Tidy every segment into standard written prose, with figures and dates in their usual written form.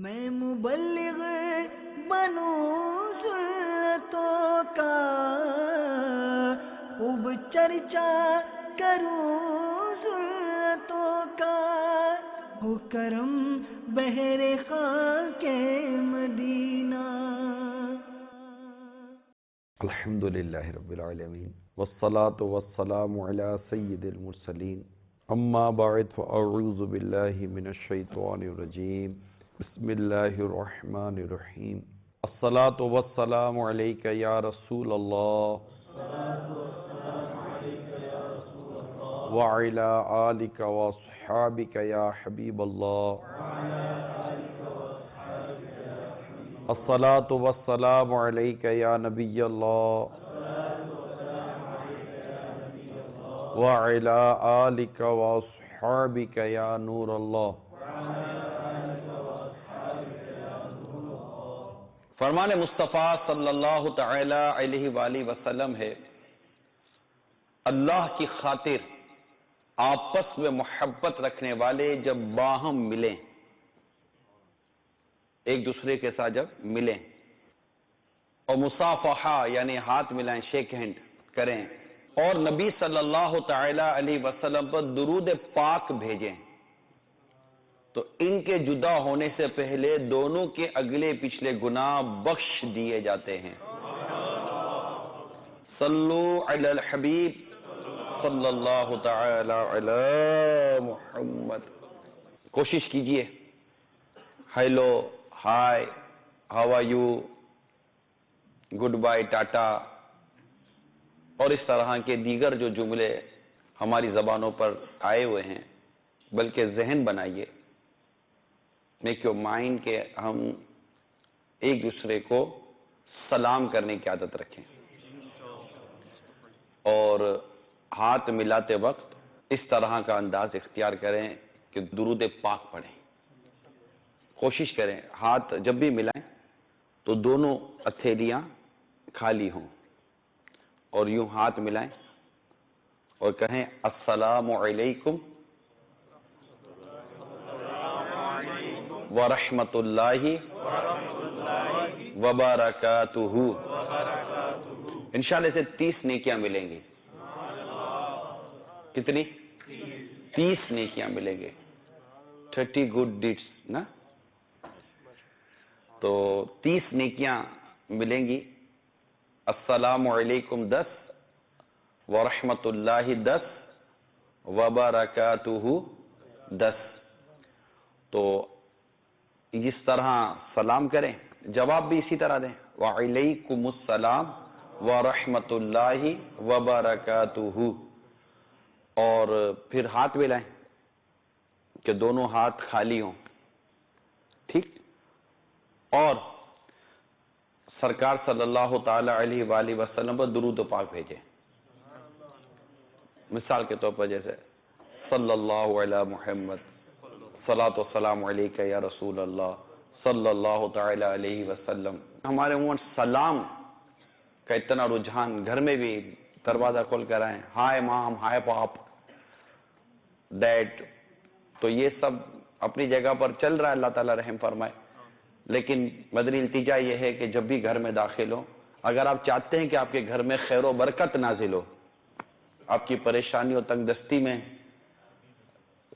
میں مبلغ بنوں سنتوں کا، خوب چرچا کروں سنتوں کا، ہو کرم بہر خاک مدینہ۔ الحمدللہ رب العالمین والصلاة والسلام علی سید المرسلین، اما بعد فاعوذ باللہ من الشیطان الرجیم، بسم اللہ الرحمن الرحیم۔ الصلاة والسلام علیک یا رسول اللہ وعلی آلک واصحابک یا حبیب اللہ۔ الصلاة والسلام علیک یا نبی اللہ وعلی آلک واصحابک یا نور اللہ۔ فرمان مصطفیٰ صلی اللہ تعالی علیہ وآلہ وسلم ہے، اللہ کی خاطر آپس میں محبت رکھنے والے جب باہم ملیں، ایک دوسرے کے ساتھ جب ملیں اور مصافحہ یعنی ہاتھ ملائیں، شیک ہینڈ کریں، اور نبی صلی اللہ تعالی علیہ وسلم پر درود پاک بھیجیں، تو ان کے جدا ہونے سے پہلے دونوں کے اگلے پچھلے گناہ بخش دیے جاتے ہیں۔ صلو علی الحبیب صلی اللہ تعالی علی محمد۔ کوشش کیجئے hello, hi, how are you, good bye, tata اور اس طرح کے دیگر جو جملے ہماری زبانوں پر آئے ہوئے ہیں، بلکہ ذہن بنائیے، میک یور مائنڈ کہ ہم ایک دوسرے کو سلام کرنے کی عادت رکھیں، اور ہاتھ ملاتے وقت اس طرح کا انداز اختیار کریں کہ درود پاک پڑھیں۔ کوشش کریں ہاتھ جب بھی ملائیں تو دونوں ہتھیلیاں خالی ہوں، اور یوں ہاتھ ملائیں اور کہیں السلام علیکم ورحمۃ اللہ وبرکاتہ۔ انشاءاللہ سے 30 نیکیاں ملیں گی۔ کتنی؟ 30 نیکیاں ملیں گے، 30 گڈ ڈیڈس نا، تو 30 نیکیاں ملیں گی۔ السلام علیکم 10، ورحمۃ اللہ 10، وبرکاتہ 10۔ تو اس طرح سلام کریں، جواب بھی اسی طرح دیں، وعلیکم السلام ورحمۃ اللہ وبرکاتہ، اور پھر ہاتھ ملائیں کہ دونوں ہاتھ خالی ہوں، ٹھیک، اور سرکار صلی اللہ تعالی علیہ وآلہ وسلم پر درود و پاک بھیجیں۔ مثال کے طور پر جیسے صلی اللہ علی محمد، صلاۃ و سلام علیک یا رسول اللہ صلی اللہ تعالی علیہ وسلم۔ ہمارے عموماً سلام کا اتنا رجحان، گھر میں بھی دروازہ کھول کر آئیں، ہائے مام، ہائے پاپ، ڈیڈ، تو یہ سب اپنی جگہ پر چل رہا ہے، اللہ تعالی رحم فرمائے، لیکن مدنی التجا یہ ہے کہ جب بھی گھر میں داخل ہو، اگر آپ چاہتے ہیں کہ آپ کے گھر میں خیر و برکت نازل ہو، آپ کی پریشانی و تنگ دستی میں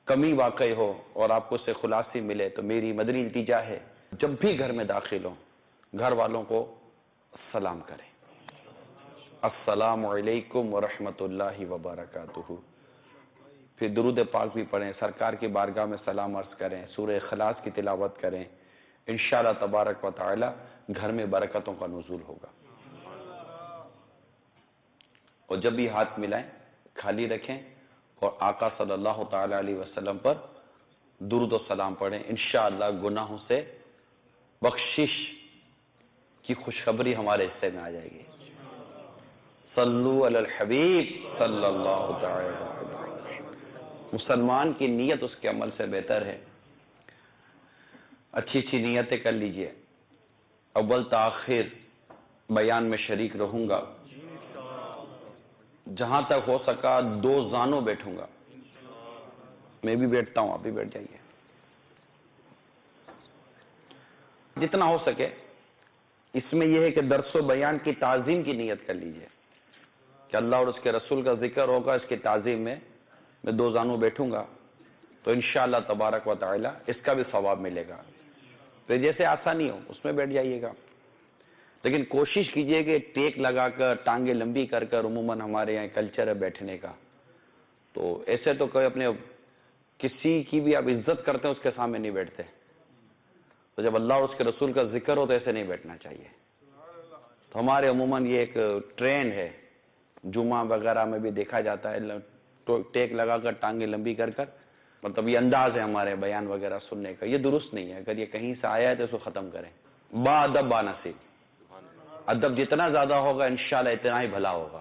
کمی واقع ہو اور آپ کو اس سے خلاصی ملے، تو میری مدنی التجا ہے جب بھی گھر میں داخل ہو گھر والوں کو سلام کریں، السلام علیکم ورحمۃ اللہ وبرکاتہ، پھر درود پاک بھی پڑھیں، سرکار کی بارگاہ میں سلام عرض کریں، سورہ اخلاص کی تلاوت کریں، انشاءاللہ تبارک و تعالی گھر میں برکتوں کا نزول ہوگا۔ اور جب بھی ہاتھ ملائیں خالی رکھیں اور آقا صلی اللہ تعالی علیہ وسلم پر درود و سلام پڑھیں، انشاءاللہ گناہوں سے بخشش کی خوشخبری ہمارے حصے میں آ جائے گی۔ صلو علی الحبیب صلی اللہ تعالی علیہ وسلم۔ مسلمان کی نیت اس کے عمل سے بہتر ہے، اچھی اچھی نیتیں کر لیجئے۔ اول تاخیر بیان میں شریک رہوں گا، جہاں تک ہو سکا 2 زانوں بیٹھوں گا، میں بھی بیٹھتا ہوں، آپ بھی بیٹھ جائیے۔ جتنا ہو سکے اس میں یہ ہے کہ درس و بیان کی تعظیم کی نیت کر لیجئے کہ اللہ اور اس کے رسول کا ذکر ہوگا، اس کی تعظیم میں 2 زانوں بیٹھوں گا تو انشاءاللہ تبارک و تعالی اس کا بھی ثواب ملے گا. پھر جیسے آسانی ہو اس میں بیٹھ جائیے گا، لیکن کوشش کیجئے کہ ٹیک لگا کر ٹانگیں لمبی کر کر، عموماً ہمارے یہاں کلچر ہے بیٹھنے کا، تو ایسے تو کوئی اپنے کسی کی بھی آپ عزت کرتے ہیں اس کے سامنے نہیں بیٹھتے، تو جب اللہ اور اس کے رسول کا ذکر ہو تو ایسے نہیں بیٹھنا چاہیے. تو ہمارے عموماً یہ ایک ٹرینڈ ہے، جمعہ وغیرہ میں بھی دیکھا جاتا ہے، ٹیک لگا کر ٹانگیں لمبی کر کر، مطلب یہ انداز ہے ہمارے بیان وغیرہ سننے کا، یہ درست نہیں ہے. اگر یہ کہیں سے آیا ہے تو اس کو ختم کریں. با ادب با نصیب، ادب جتنا زیادہ ہوگا انشاءاللہ اتنا ہی بھلا ہوگا.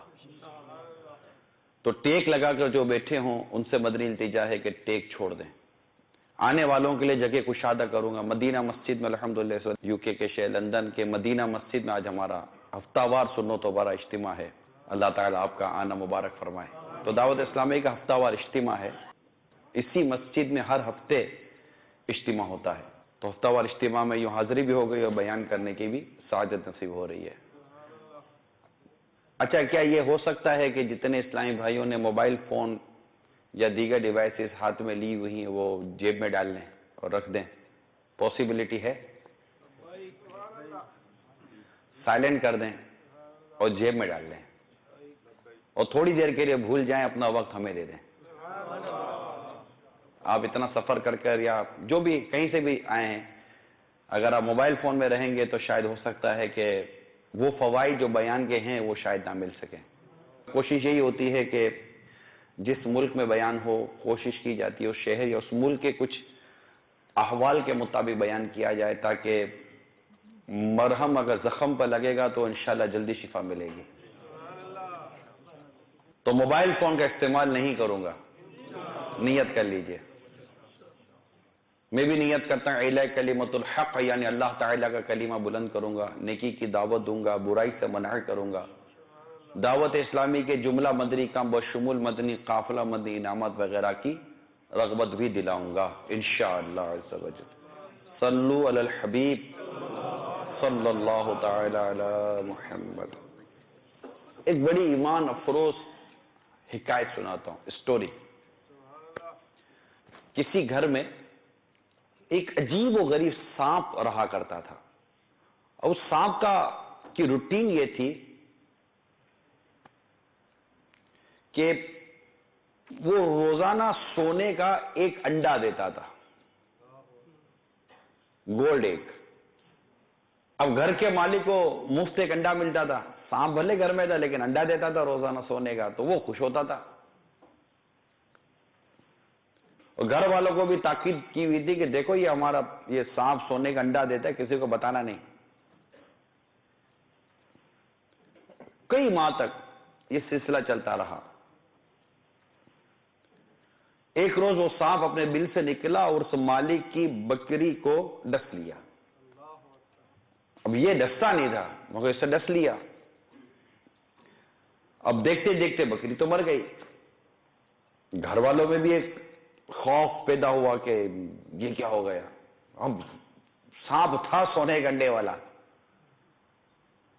تو ٹیک لگا کر جو بیٹھے ہوں ان سے مدنی التجا ہے کہ ٹیک چھوڑ دیں. آنے والوں کے لیے جگہ کشادہ کروں گا. مدینہ مسجد میں الحمدللہ اس وقت UK کے شہر لندن کے مدینہ مسجد میں آج ہمارا ہفتہ وار سنت و برا اجتماع ہے. اللہ تعالیٰ آپ کا آنا مبارک فرمائے. تو دعوت اسلامی کا ہفتہ وار اجتماع ہے، اسی مسجد میں ہر ہفتے اجتماع ہوتا ہے. تو ہفتہ وار اجتماع میں یوں حاضری بھی ہو گئی اور بیان کرنے کی بھی سعادت نصیب ہو رہی ہے. اچھا، کیا یہ ہو سکتا ہے کہ جتنے اسلامی بھائیوں نے موبائل فون یا دیگر ڈیوائسز ہاتھ میں لی ہوئی ہیں وہ جیب میں ڈال لیں اور رکھ دیں؟ پاسبلٹی ہے؟ سائلنٹ کر دیں اور جیب میں ڈال لیں اور تھوڑی دیر کے لیے بھول جائیں، اپنا وقت ہمیں دے دیں. آپ اتنا سفر کر کر یا جو بھی کہیں سے بھی آئے ہیں، اگر آپ موبائل فون میں رہیں گے تو شاید ہو سکتا ہے کہ وہ فوائد جو بیان کے ہیں وہ شاید نہ مل سکیں. کوشش یہی ہوتی ہے کہ جس ملک میں بیان ہو کوشش کی جاتی ہے اس شہر یا اس ملک کے کچھ احوال کے مطابق بیان کیا جائے تاکہ مرہم اگر زخم پر لگے گا تو انشاءاللہ جلدی شفا ملے گی. تو موبائل فون کا استعمال نہیں کروں گا، نیت کر لیجئے. میں بھی نیت کرتا ہوں اعلاء کلمۃ الحق، یعنی اللہ تعالیٰ کا کلمہ بلند کروں گا، نیکی کی دعوت دوں گا، برائی سے منع کروں گا، دعوت اسلامی کے جملہ مدنی کام بشمول مدنی قافلہ مدنی انعامات وغیرہ کی رغبت بھی دلاؤں گا انشاءاللہ عز و جل. صلو علی الحبیب صلی اللہ تعالی علی محمد. ایک بڑی ایمان افروز حکایت سناتا ہوں، اسٹوری. کسی گھر میں ایک عجیب و غریب سانپ رہا کرتا تھا، اور اس سانپ کی روٹین یہ تھی کہ وہ روزانہ سونے کا ایک انڈا دیتا تھا، گولڈ ایگ. اب گھر کے مالک کو مفت ایک انڈا ملتا تھا، سانپ بھلے گھر میں تھا لیکن انڈا دیتا تھا روزانہ سونے کا، تو وہ خوش ہوتا تھا. اور گھر والوں کو بھی تاکید کی ہوئی تھی کہ دیکھو یہ ہمارا یہ سانپ سونے کا انڈا دیتا ہے، کسی کو بتانا نہیں. کئی ماہ تک یہ سلسلہ چلتا رہا. ایک روز وہ سانپ اپنے بل سے نکلا اور اس مالک کی بکری کو ڈس لیا. اب یہ ڈستا نہیں تھا مگر اسے ڈس لیا. اب دیکھتے دیکھتے بکری تو مر گئی. گھر والوں میں بھی ایک خوف پیدا ہوا کہ یہ کیا ہو گیا. اب سانپ تھا سونے کے انڈے والا.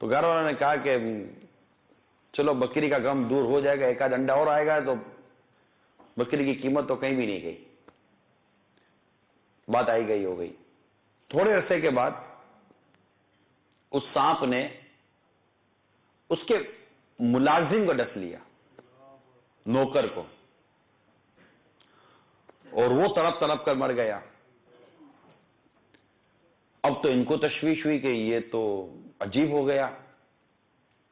تو گھر والوں نے کہا کہ چلو بکری کا غم دور ہو جائے گا، ایک آدھ انڈا اور آئے گا تو بکری کی قیمت تو کہیں بھی نہیں گئی. بات آئی گئی ہو گئی. تھوڑے عرصے کے بعد اس سانپ نے اس کے ملازم کو ڈس لیا، نوکر کو، اور وہ تڑپ تڑپ کر مر گیا. اب تو ان کو تشویش ہوئی کہ یہ تو عجیب ہو گیا.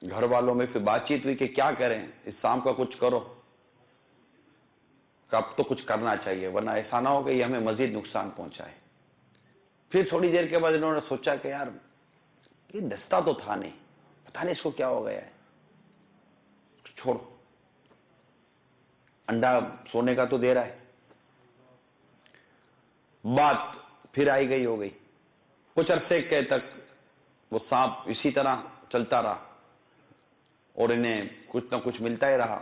گھر والوں میں پھر بات چیت ہوئی کہ کیا کریں، اس سانپ کا کچھ کرو. کہ اب تو کچھ کرنا چاہیے ورنہ ایسا نہ ہو کہ یہ ہمیں مزید نقصان پہنچائے. پھر تھوڑی دیر کے بعد انہوں نے سوچا کہ یار یہ ڈستا تو تھا نہیں، پتہ نہیں اس کو کیا ہو گیا ہے، چھوڑو، انڈا سونے کا تو دے رہا ہے. بات پھر آئی گئی ہو گئی. کچھ عرصے کے تک وہ سانپ اسی طرح چلتا رہا اور انہیں کچھ نہ کچھ ملتا ہی رہا.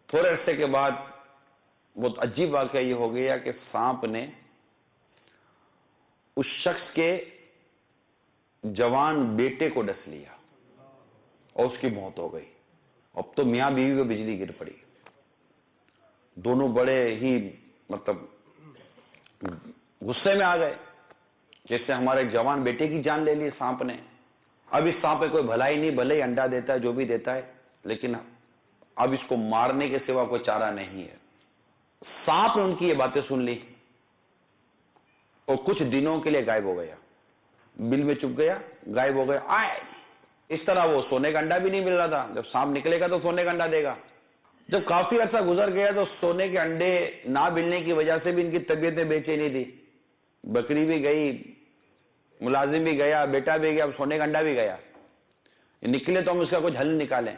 تھوڑے عرصے کے بعد بہت عجیب واقعہ یہ ہو گیا کہ سانپ نے اس شخص کے جوان بیٹے کو ڈس لیا اور اس کی موت ہو گئی. اب تو میاں بیوی کو بجلی گر پڑی. دونوں بڑے ہی مطلب غصے میں آ گئے، جیسے ہمارے جوان بیٹے کی جان لے لی سانپ نے. اب اس سانپ پہ کوئی بھلائی نہیں، بھلے ہی انڈا دیتا ہے جو بھی دیتا ہے، لیکن اب اس کو مارنے کے سوا کوئی چارہ نہیں ہے. سانپ نے ان کی یہ باتیں سن لی اور کچھ دنوں کے لیے غائب ہو گیا. بل میں چھپ گیا، غائب ہو گیا. اس طرح وہ سونے کا انڈا بھی نہیں مل رہا تھا. جب سانپ نکلے گا تو سونے کا انڈا دے گا. جب کافی عرصہ گزر گیا تو سونے کے انڈے نہ ملنے کی وجہ سے بھی ان کی طبیعتیں بے چینی تھی. بکری بھی گئی، ملازم بھی گیا، بیٹا بھی گیا، اب سونے کا انڈا بھی گیا. نکلے تو ہم اس کا کچھ حل نکالیں.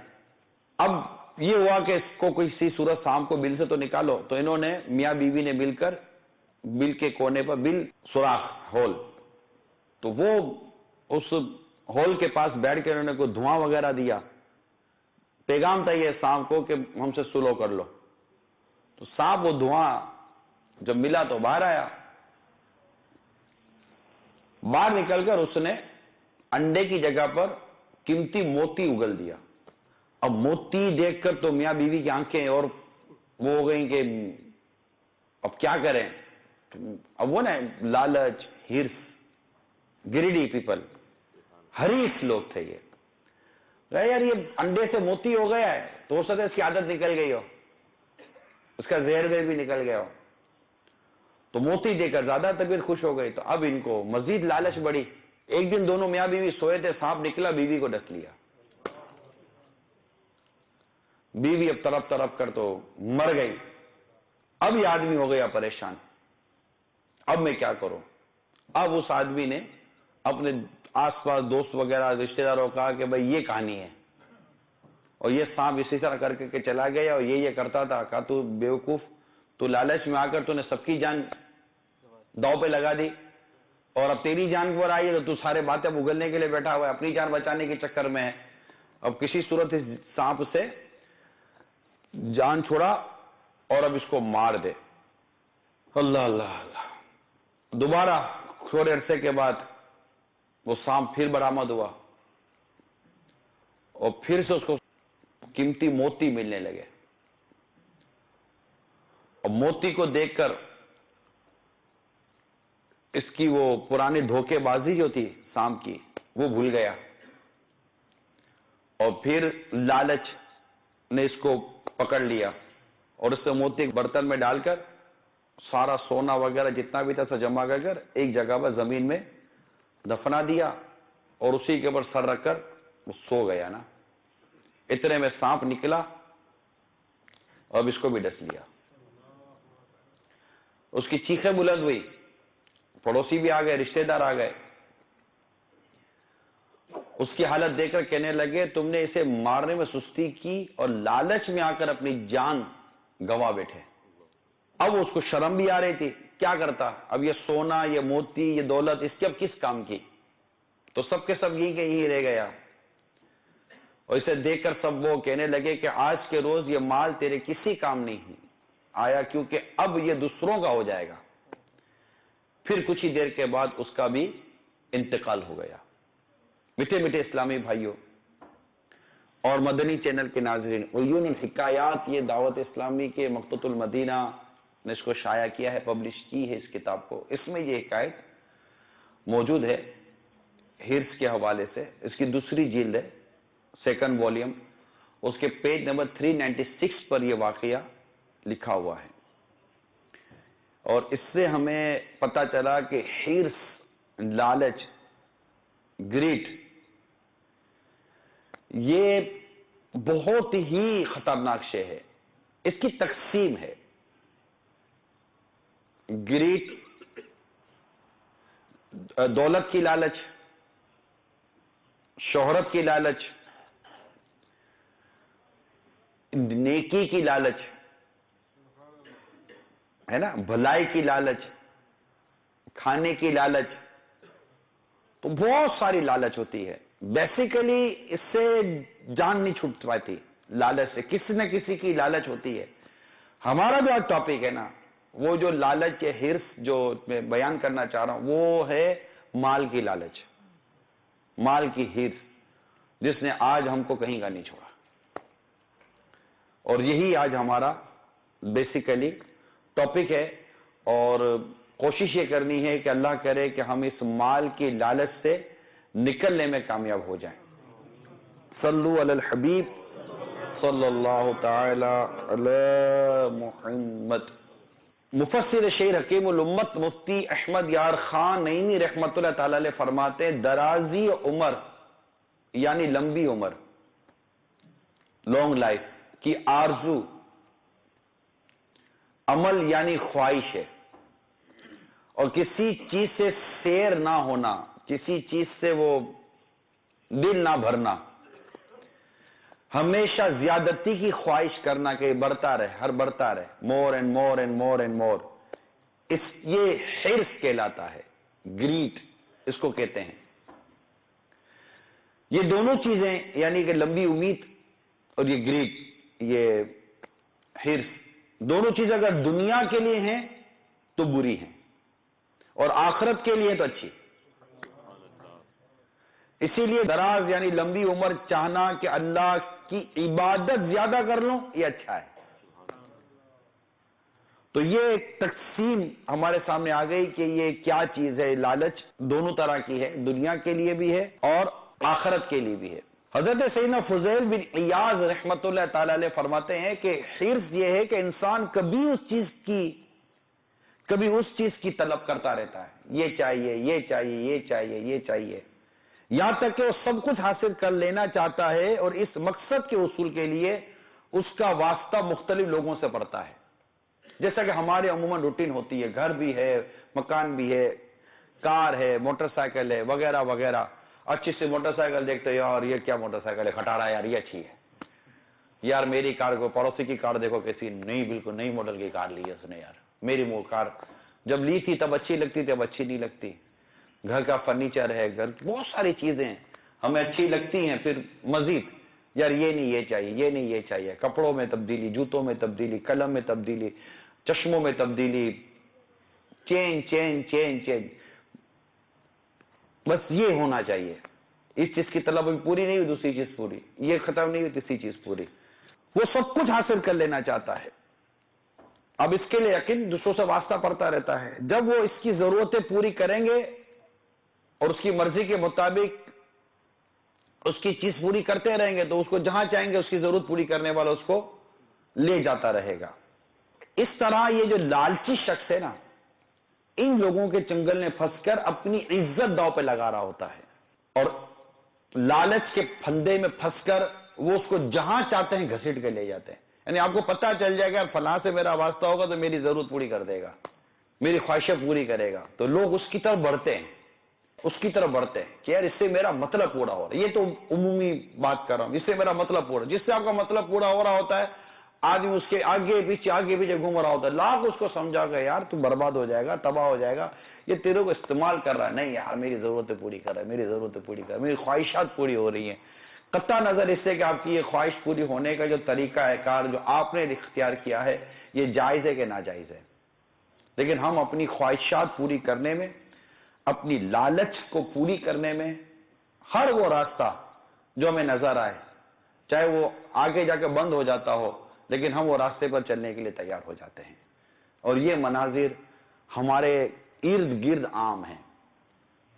اب یہ ہوا کہ اس کو کسی صورت سانپ کو بل سے تو نکالو. تو انہوں نے میاں بیوی نے مل کر بل کے کونے پر بل سوراخ ہول، تو وہ اس ہول کے پاس بیٹھ کے انہوں نے کوئی دھواں وغیرہ دیا. پیغام تھا یہ سانپ کو کہ ہم سے سلو کر لو. تو سانپ وہ دھواں جب ملا تو باہر آیا. باہر نکل کر اس نے انڈے کی جگہ پر قیمتی موتی اگل دیا. اب موتی دیکھ کر تو میاں بیوی کی آنکھیں اور وہ ہو گئیں کہ اب کیا کریں. اب وہ نا لالچ، ہرس، گریڈی پیپل، حریص لوگ تھے یہ. یار یہ انڈے سے موتی ہو گیا ہے تو ہو سکتا ہے اس کی عادت نکل گئی ہو، اس کا زہر بھی نکل گیا ہو. تو موتی دے کر زیادہ طبیعت خوش ہو گئی. تو اب ان کو مزید لالچ بڑھی. ایک دن دونوں میاں بیوی سوئے تھے، سانپ نکلا، بیوی کو ڈس لیا. بیوی اب تڑپ تڑپ کر تو مر گئی. اب یہ آدمی ہو گیا پریشان، اب میں کیا کروں. اب اس آدمی نے اپنے آس پاس دوست وغیرہ رشتہ داروں کو کہا کہ بھائی یہ کہانی ہے اور یہ سانپ اسی طرح کر کے چلا گیا اور یہ کرتا تھا. کہا تو بیوقوف، تو لالچ میں آ کر تو نے سب کی جان داؤ پہ لگا دی اور اب تیری جان پر آئی ہے تو سارے باتیں اگلنے کے لیے بیٹھا ہوا ہے، اپنی جان بچانے کے چکر میں ہے. اب کسی صورت اس سانپ سے جان چھوڑا اور اب اس کو مار دے. اللہ اللہ اللہ. دوبارہ تھوڑے عرصے کے بعد وہ سانپ پھر برآمد ہوا اور پھر سے اس کو قیمتی موتی ملنے لگے. اور موتی کو دیکھ کر اس کی وہ پرانی دھوکے بازی جو تھی سانپ کی وہ بھول گیا اور پھر لالچ نے اس کو پکڑ لیا اور اس سے موتی برتن میں ڈال کر سارا سونا وغیرہ جتنا بھی تھا جمع کر کر ایک جگہ پر زمین میں دفنا دیا اور اسی کے اوپر سر رکھ کر وہ سو گیا نا. اتنے میں سانپ نکلا اور اب اس کو بھی ڈس لیا. اس کی چیخیں بلند ہوئی، پڑوسی بھی آ گئے، رشتہ دار آ گئے. اس کی حالت دیکھ کر کہنے لگے تم نے اسے مارنے میں سستی کی اور لالچ میں آ کر اپنی جان گنوا بیٹھے. اب اس کو شرم بھی آ رہی تھی، کیا کرتا. اب یہ سونا، یہ موتی، یہ دولت اس کی اب کس کام کی. تو سب کے سب یہیں کے یہیں رہ گیا. اور اسے دیکھ کر سب وہ کہنے لگے کہ آج کے روز یہ مال تیرے کسی کام نہیں آیا کیونکہ اب یہ دوسروں کا ہو جائے گا. پھر کچھ ہی دیر کے بعد اس کا بھی انتقال ہو گیا. میٹھے میٹھے اسلامی بھائیوں اور مدنی چینل کے ناظرین، عیون الحکایات، یہ دعوت اسلامی کے مکتبۃ المدینہ نے اس کو شائع کیا ہے، پبلش کی ہے اس کتاب کو. اس میں یہ حکایت موجود ہے ہرس کے حوالے سے. اس کی دوسری جلد ہے، سیکنڈ والیوم. اس کے پیج نمبر 396 پر یہ واقعہ لکھا ہوا ہے. اور اس سے ہمیں پتہ چلا کہ ہرس، لالچ، گریڈ یہ بہت ہی خطرناک شے ہے. اس کی تقسیم ہے. گریڈ دولت کی لالچ، شہرت کی لالچ، نیکی کی لالچ ہے نا، بھلائی کی لالچ، کھانے کی لالچ. تو بہت ساری لالچ ہوتی ہے. بیسیکلی اس سے جان نہیں چھوٹ پاتی. لالچ سے کسی نہ کسی کی لالچ ہوتی ہے. ہمارا جو آج ٹاپک ہے نا وہ جو لالچ کے حرص جو میں بیان کرنا چاہ رہا ہوں وہ ہے مال کی لالچ، مال کی حرص، جس نے آج ہم کو کہیں کا نہیں چھوڑا. اور یہی آج ہمارا بیسیکلی ٹاپک ہے، اور کوشش یہ کرنی ہے کہ اللہ کرے کہ ہم اس مال کی لالچ سے نکلنے میں کامیاب ہو جائیں. صلو علی الحبیب صلی اللہ تعالی علی محمد. مفسر شیر حکیم الامت مفتی احمد یار خان نعیمی رحمت اللہ تعالی علیہ فرماتے ہیں درازی عمر یعنی لمبی عمر، لانگ لائف کی آرزو عمل یعنی خواہش ہے، اور کسی چیز سے سیر نہ ہونا، کسی چیز سے وہ دل نہ بھرنا، ہمیشہ زیادتی کی خواہش کرنا کہ بڑھتا رہے، ہر بڑھتا رہے، more and more and more and more, یہ حرص کہلاتا ہے، گریڈ اس کو کہتے ہیں. یہ دونوں چیزیں یعنی کہ لمبی امید اور یہ گریڈ، یہ حرص، دونوں چیزیں اگر دنیا کے لیے ہیں تو بری ہیں اور آخرت کے لیے تو اچھی. اسی لیے دراز یعنی لمبی عمر چاہنا کہ اللہ کی عبادت زیادہ کر لوں یہ اچھا ہے. تو یہ ایک تقسیم ہمارے سامنے آ گئی کہ یہ کیا چیز ہے. لالچ دونوں طرح کی ہے، دنیا کے لیے بھی ہے اور آخرت کے لیے بھی ہے. حضرت سیدنا فضیل بن عیاض رحمت اللہ تعالی علیہ فرماتے ہیں کہ حرص یہ ہے کہ انسان کبھی اس چیز کی طلب کرتا رہتا ہے، یہ چاہیے، یہ چاہیے، یہ چاہیے، یہ چاہیے، یہاں تک کہ وہ سب کچھ حاصل کر لینا چاہتا ہے، اور اس مقصد کے حصول کے لیے اس کا واسطہ مختلف لوگوں سے پڑتا ہے. جیسا کہ ہمارے عموماً روٹین ہوتی ہے، گھر بھی ہے، مکان بھی ہے، کار ہے، موٹر سائیکل ہے، وغیرہ وغیرہ. اچھی سی موٹر سائیکل دیکھتے ہیں، یار یہ کیا موٹر سائیکل ہے، کھٹارا یار یہ اچھی ہے، یار میری کار کو، پڑوسی کی کار دیکھو کیسی نئی، بالکل نئی ماڈل کی کار لی ہے اس نے، یار میری کار جب لی تھی تب اچھی لگتی تھی، اب اچھی نہیں لگتی. گھر کا فرنیچر ہے، گھر بہت ساری چیزیں ہمیں اچھی لگتی ہیں، پھر مزید یار یہ نہیں یہ چاہیے، یہ نہیں یہ چاہیے. کپڑوں میں تبدیلی، جوتوں میں تبدیلی، قلم میں تبدیلی، چشموں میں تبدیلی، چینج چینج چینج چینج، بس یہ ہونا چاہیے. اس چیز کی طلب ابھی پوری نہیں ہوئی، دوسری چیز پوری، یہ ختم نہیں ہوئی، تیسری چیز پوری. وہ سب کچھ حاصل کر لینا چاہتا ہے. اب اس کے لیے یقین دوسروں سے واسطہ پڑتا رہتا ہے. جب وہ اس کی ضرورتیں پوری کریں گے اور اس کی مرضی کے مطابق اس کی چیز پوری کرتے رہیں گے تو اس کو جہاں چاہیں گے اس کی ضرورت پوری کرنے والا اس کو لے جاتا رہے گا. اس طرح یہ جو لالچی شخص ہے نا، ان لوگوں کے چنگل میں پھنس کر اپنی عزت داؤ پہ لگا رہا ہوتا ہے، اور لالچ کے پھندے میں پھنس کر وہ اس کو جہاں چاہتے ہیں گھسیٹ کے لے جاتے ہیں. یعنی آپ کو پتہ چل جائے گا فلاں سے میرا واسطہ ہوگا تو میری ضرورت پوری کر دے گا، میری خواہشیں پوری کرے گا، تو لوگ اس کی طرف بڑھتے ہیں، اس کی طرف بڑھتے ہیں کہ یار اس سے میرا مطلب پورا ہو رہا ہے. یہ تو عمومی بات کر رہا ہوں، اس سے میرا مطلب پورا، جس سے آپ کا مطلب پورا ہو رہا ہوتا ہے آدمی اس کے آگے پیچھے گھوم رہا ہوتا ہے. لاکھ اس کو سمجھا گیا یار تو برباد ہو جائے گا، تباہ ہو جائے گا، یہ تیرے کو استعمال کر رہا ہے. نہیں یار میری ضرورتیں پوری کر رہا ہے، میری ضرورتیں پوری کر رہا ہے، میری خواہشات پوری ہو رہی ہیں. قطع نظر اس سے کہ آپ کی یہ خواہش پوری ہونے کا جو طریقہ ہے کار جو آپ نے اختیار کیا ہے یہ جائز ہے کہ ناجائز ہے. لیکن ہم اپنی خواہشات پوری کرنے میں، اپنی لالچ کو پوری کرنے میں، ہر وہ راستہ جو ہمیں نظر آئے، چاہے وہ آگے جا کے بند ہو جاتا ہو، لیکن ہم وہ راستے پر چلنے کے لیے تیار ہو جاتے ہیں. اور یہ مناظر ہمارے ارد گرد عام ہیں،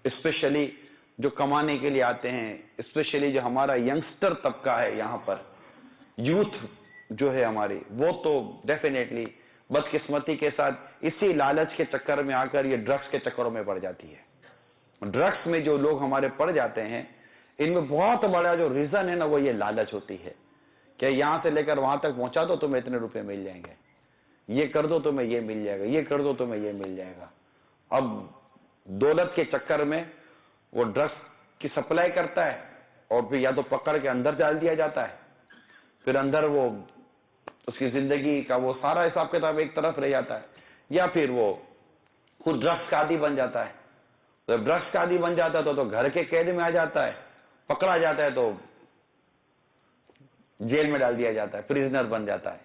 اسپیشلی جو کمانے کے لیے آتے ہیں، اسپیشلی جو ہمارا ینگسٹر طبقہ ہے یہاں پر، یوتھ جو ہے ہماری، وہ تو ڈیفینیٹلی بدقسمتی کے ساتھ اسی لالچ کے چکر میں آ کر یہ ڈرگس کے چکروں میں پڑ جاتی ہے. ڈرگس میں جو لوگ ہمارے پڑ جاتے ہیں ان میں بہت بڑا جو ریزن ہے نا وہ یہ لالچ ہوتی ہے کہ یہاں سے لے کر وہاں تک پہنچا دو تمہیں اتنے روپے مل جائیں گے، یہ کر دو تمہیں یہ مل جائے گا، یہ کر دو تمہیں یہ مل جائے گا. اب دولت کے چکر میں وہ ڈرگس کی سپلائی کرتا ہے اور پھر یا تو پکڑ کے اندر ڈال دیا جاتا ہے، پھر اندر وہ اس کی زندگی کا وہ سارا حساب کتاب ایک طرف رہ جاتا ہے، یا پھر وہ خود ڈرگس کا عادی بن جاتا ہے. جب ڈرگس کا عادی بن جاتا ہے تو گھر کے قید میں آ جاتا ہے، پکڑا جاتا ہے تو جیل میں ڈال دیا جاتا ہے، پریزنر بن جاتا ہے.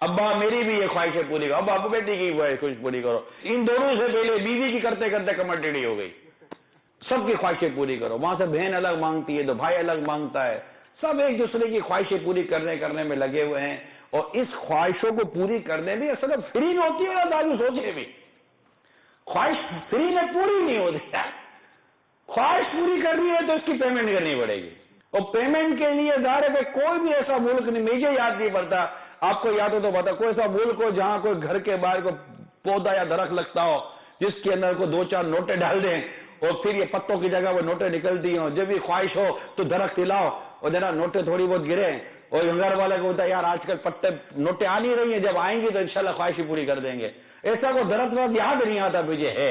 ابا میری بھی یہ خواہشیں پوری کرو، ابا ابو بیٹی کی خواہش پوری کرو، ان دونوں سے پہلے بیوی کی کرتے کرتے کمر ٹیڑھی ہو گئی، سب کی خواہشیں پوری کرو، وہاں سے بہن الگ مانگتی ہے تو بھائی الگ مانگتا ہے، سب ایک دوسرے کی خواہشیں پوری کرنے میں لگے ہوئے ہیں، اور اس خواہشوں کو پوری کرنے بھی اصل فری میں ہوتی ہے نا دادو سوچے بھی، خواہش فری میں پوری نہیں ہوتی، خواہش پوری کرنی ہے تو اس کی پیمنٹ کرنی پڑے گی، اور پیمنٹ کے لیے ظاہر ہے کوئی بھی ایسا ملک نہیں، مجھے یاد نہیں پڑتا، آپ کو یاد ہو تو بتا، کوئی ایسا ملک ہو جہاں کوئی گھر کے باہر کو پودا یا درخت لگتا ہو جس کے اندر کو 2-4 نوٹیں ڈال دیں اور پھر یہ پتوں کی جگہ وہ نوٹیں نکلتی ہوں، جب بھی خواہش ہو تو درخت ہلاؤ اور جناب نوٹیں تھوڑی بہت گرے، اور گھر والے کو ہوتا ہے یار آج کل پتے نوٹیں آ نہیں رہی ہیں، جب آئیں گی تو انشاءاللہ خواہش پوری کر دیں گے، ایسا کوئی درخت وقت یاد نہیں آتا مجھے ہے۔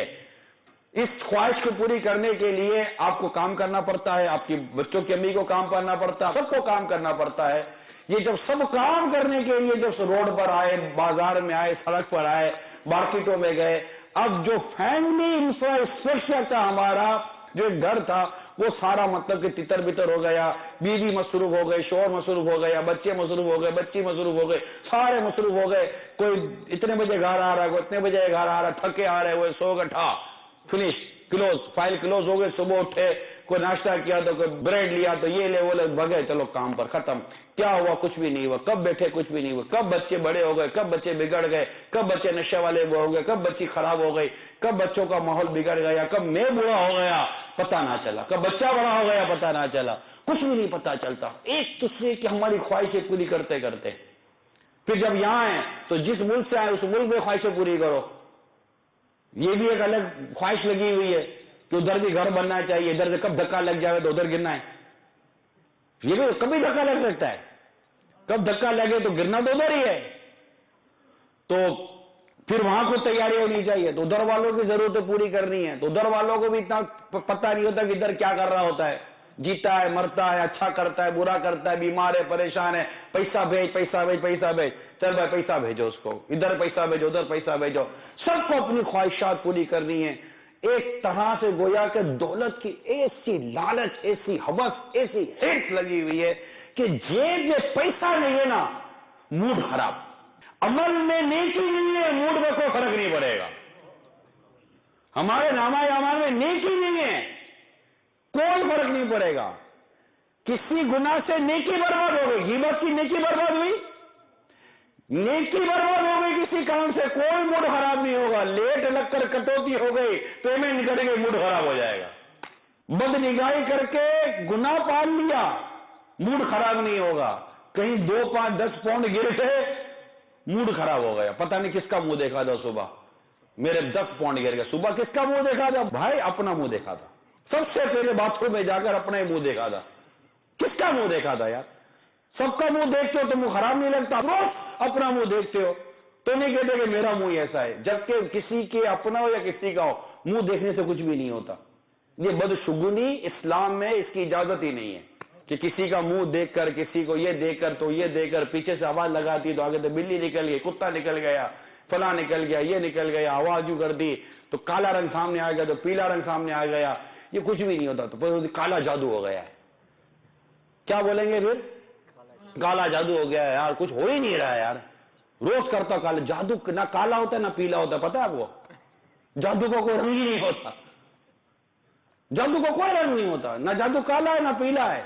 اس خواہش کو پوری کرنے کے لیے آپ کو کام کرنا پڑتا ہے، آپ کی بچوں کی امی کو کام کرنا پڑتا ہے، سب کو کام کرنا پڑتا ہے۔ یہ جب سب کام کرنے کے لیے جب روڈ پر آئے، بازار میں آئے، سڑک پر آئے، مارکیٹوں میں گئے، اب جو فیملی انفراسٹرکچر کا ہمارا جو گھر تھا وہ سارا مطلب کہ تتر بتر ہو گیا، بیوی مصروف ہو گئے، شوہر مصروف ہو گیا، بچے مصروف ہو گئے، بچی مصروف ہو گئے، سارے مصروف ہو گئے، کوئی اتنے بجے گھر آ رہا ہے، کوئی اتنے بجے گھر آ رہا ہے، تھکے آ رہے، وہ سو گٹھا فنش کلوز، فائل کلوز ہو گئے، صبح اٹھے کوئی ناشتہ کیا تو کوئی بریڈ لیا تو یہ لے وہ لے، بھگے چلو کام پر، ختم، کیا ہوا کچھ بھی نہیں ہوا، کب بیٹھے کچھ بھی نہیں ہوا، کب بچے بڑے ہو گئے، کب بچے بگڑ گئے، کب بچے نشے والے ہو گئے، کب بچی خراب ہو گئی، کب بچوں کا ماحول بگڑ گیا، کب میں بوڑھا ہو گیا پتہ نہ چلا، کب بچہ بڑا ہو گیا پتہ نہ چلا، کچھ بھی نہیں پتہ چلتا، ایک دوسرے کی ہماری خواہشیں پوری کرتے کرتے، پھر جب یہاں ہیں تو جس ملک سے آئے اس ملک میں خواہشیں پوری کرو، یہ بھی ایک الگ خواہش لگی ہوئی ہے کہ ادھر بھی گھر بننا چاہیے، ادھر سے کب دھکا لگ جائے تو ادھر گرنا ہے، یہ بھی کبھی دھکا لگ سکتا ہے، کب دھکا لگے تو گرنا تو ادھر ہی ہے، تو پھر وہاں کو تیاری ہونی چاہیے، تو ادھر والوں کی ضرورتیں پوری کرنی ہے، تو ادھر والوں کو بھی اتنا پتہ نہیں ہوتا کہ ادھر کیا کر رہا ہوتا ہے، جیتا ہے مرتا ہے، اچھا کرتا ہے برا کرتا ہے، بیمار ہے پریشان ہے، پیسہ بھیج پیسہ بھیج پیسہ بھیج، چل بھائی پیسہ بھیجو اس کو، ادھر پیسہ بھیجو ادھر پیسہ بھیجو، سب کو اپنی خواہشات پوری کرنی ہے، ایک طرح سے گویا کہ دولت کی ایسی لالچ، ایسی ہوس، ایسی ہرس لگی ہوئی ہے کہ جیب میں پیسہ نہیں ہے نا موڈ خراب، عمل میں نیکی نہیں ہے موڈ میں کوئی فرق نہیں پڑے گا، ہمارے نامہ اعمال میں نیکی نہیں ہے کوئی فرق نہیں پڑے گا، کسی گناہ سے نیکی برباد ہو گئی، غیبت کی نیکی برباد ہوئی، نیکی برباد ہو گئی، کسی کام سے کوئی موڈ خراب نہیں ہوگا، لیٹ لگ کر کٹوتی ہو گئی پیمنٹ نکل گئی موڈ خراب ہو جائے گا، بد نگاہی کر کے گناہ پال لیا موڈ خراب نہیں ہوگا، کہیں 2, 5, 10 پاؤنڈ گر گئے موڈ خراب ہو گیا، پتہ نہیں کس کا منہ دیکھا تھا صبح، میرے 10 پاؤنڈ گر گئے، صبح کس کا منہ دیکھا تھا بھائی؟ اپنا منہ دیکھا تھا، سب سے پہلے باتھ روم میں جا کر اپنا ہی منہ دیکھا تھا، کس کا منہ دیکھا تھا یار؟ سب کا منہ دیکھتے ہو تو منہ خراب نہیں لگتا، روز اپنا منہ دیکھتے ہو تو نہیں کہتے کہ میرا منہ ایسا ہے، جبکہ کسی کے اپنا ہو یا کسی کا ہو منہ دیکھنے سے کچھ بھی نہیں ہوتا، یہ بدشگونی اسلام میں اس کی اجازت ہی نہیں ہے کہ کسی کا منہ دیکھ کر، کسی کو یہ دیکھ کر تو یہ دیکھ کر، پیچھے سے آواز لگاتی تو آگے تو بلی نکل گئی، کتا نکل گیا، فلاں نکل گیا، یہ نکل گیا، آواز یوں کر دی تو کالا رنگ سامنے آ گیا تو پیلا رنگ سامنے آ گیا، یہ کچھ بھی نہیں ہوتا، تو کالا جادو ہو گیا ہے، کیا بولیں گے پھر؟ کالا جادو ہو گیا ہے یار، کچھ ہو ہی نہیں رہا ہے یار، روز کرتا کالا جادو، نہ کالا ہوتا ہے نہ پیلا ہوتا ہے، پتا ہے آپ کو؟ جادو کو کوئی رنگ ہی نہیں ہوتا، جادو کو کوئی رنگ نہیں ہوتا، نہ جادو کالا ہے نہ پیلا ہے،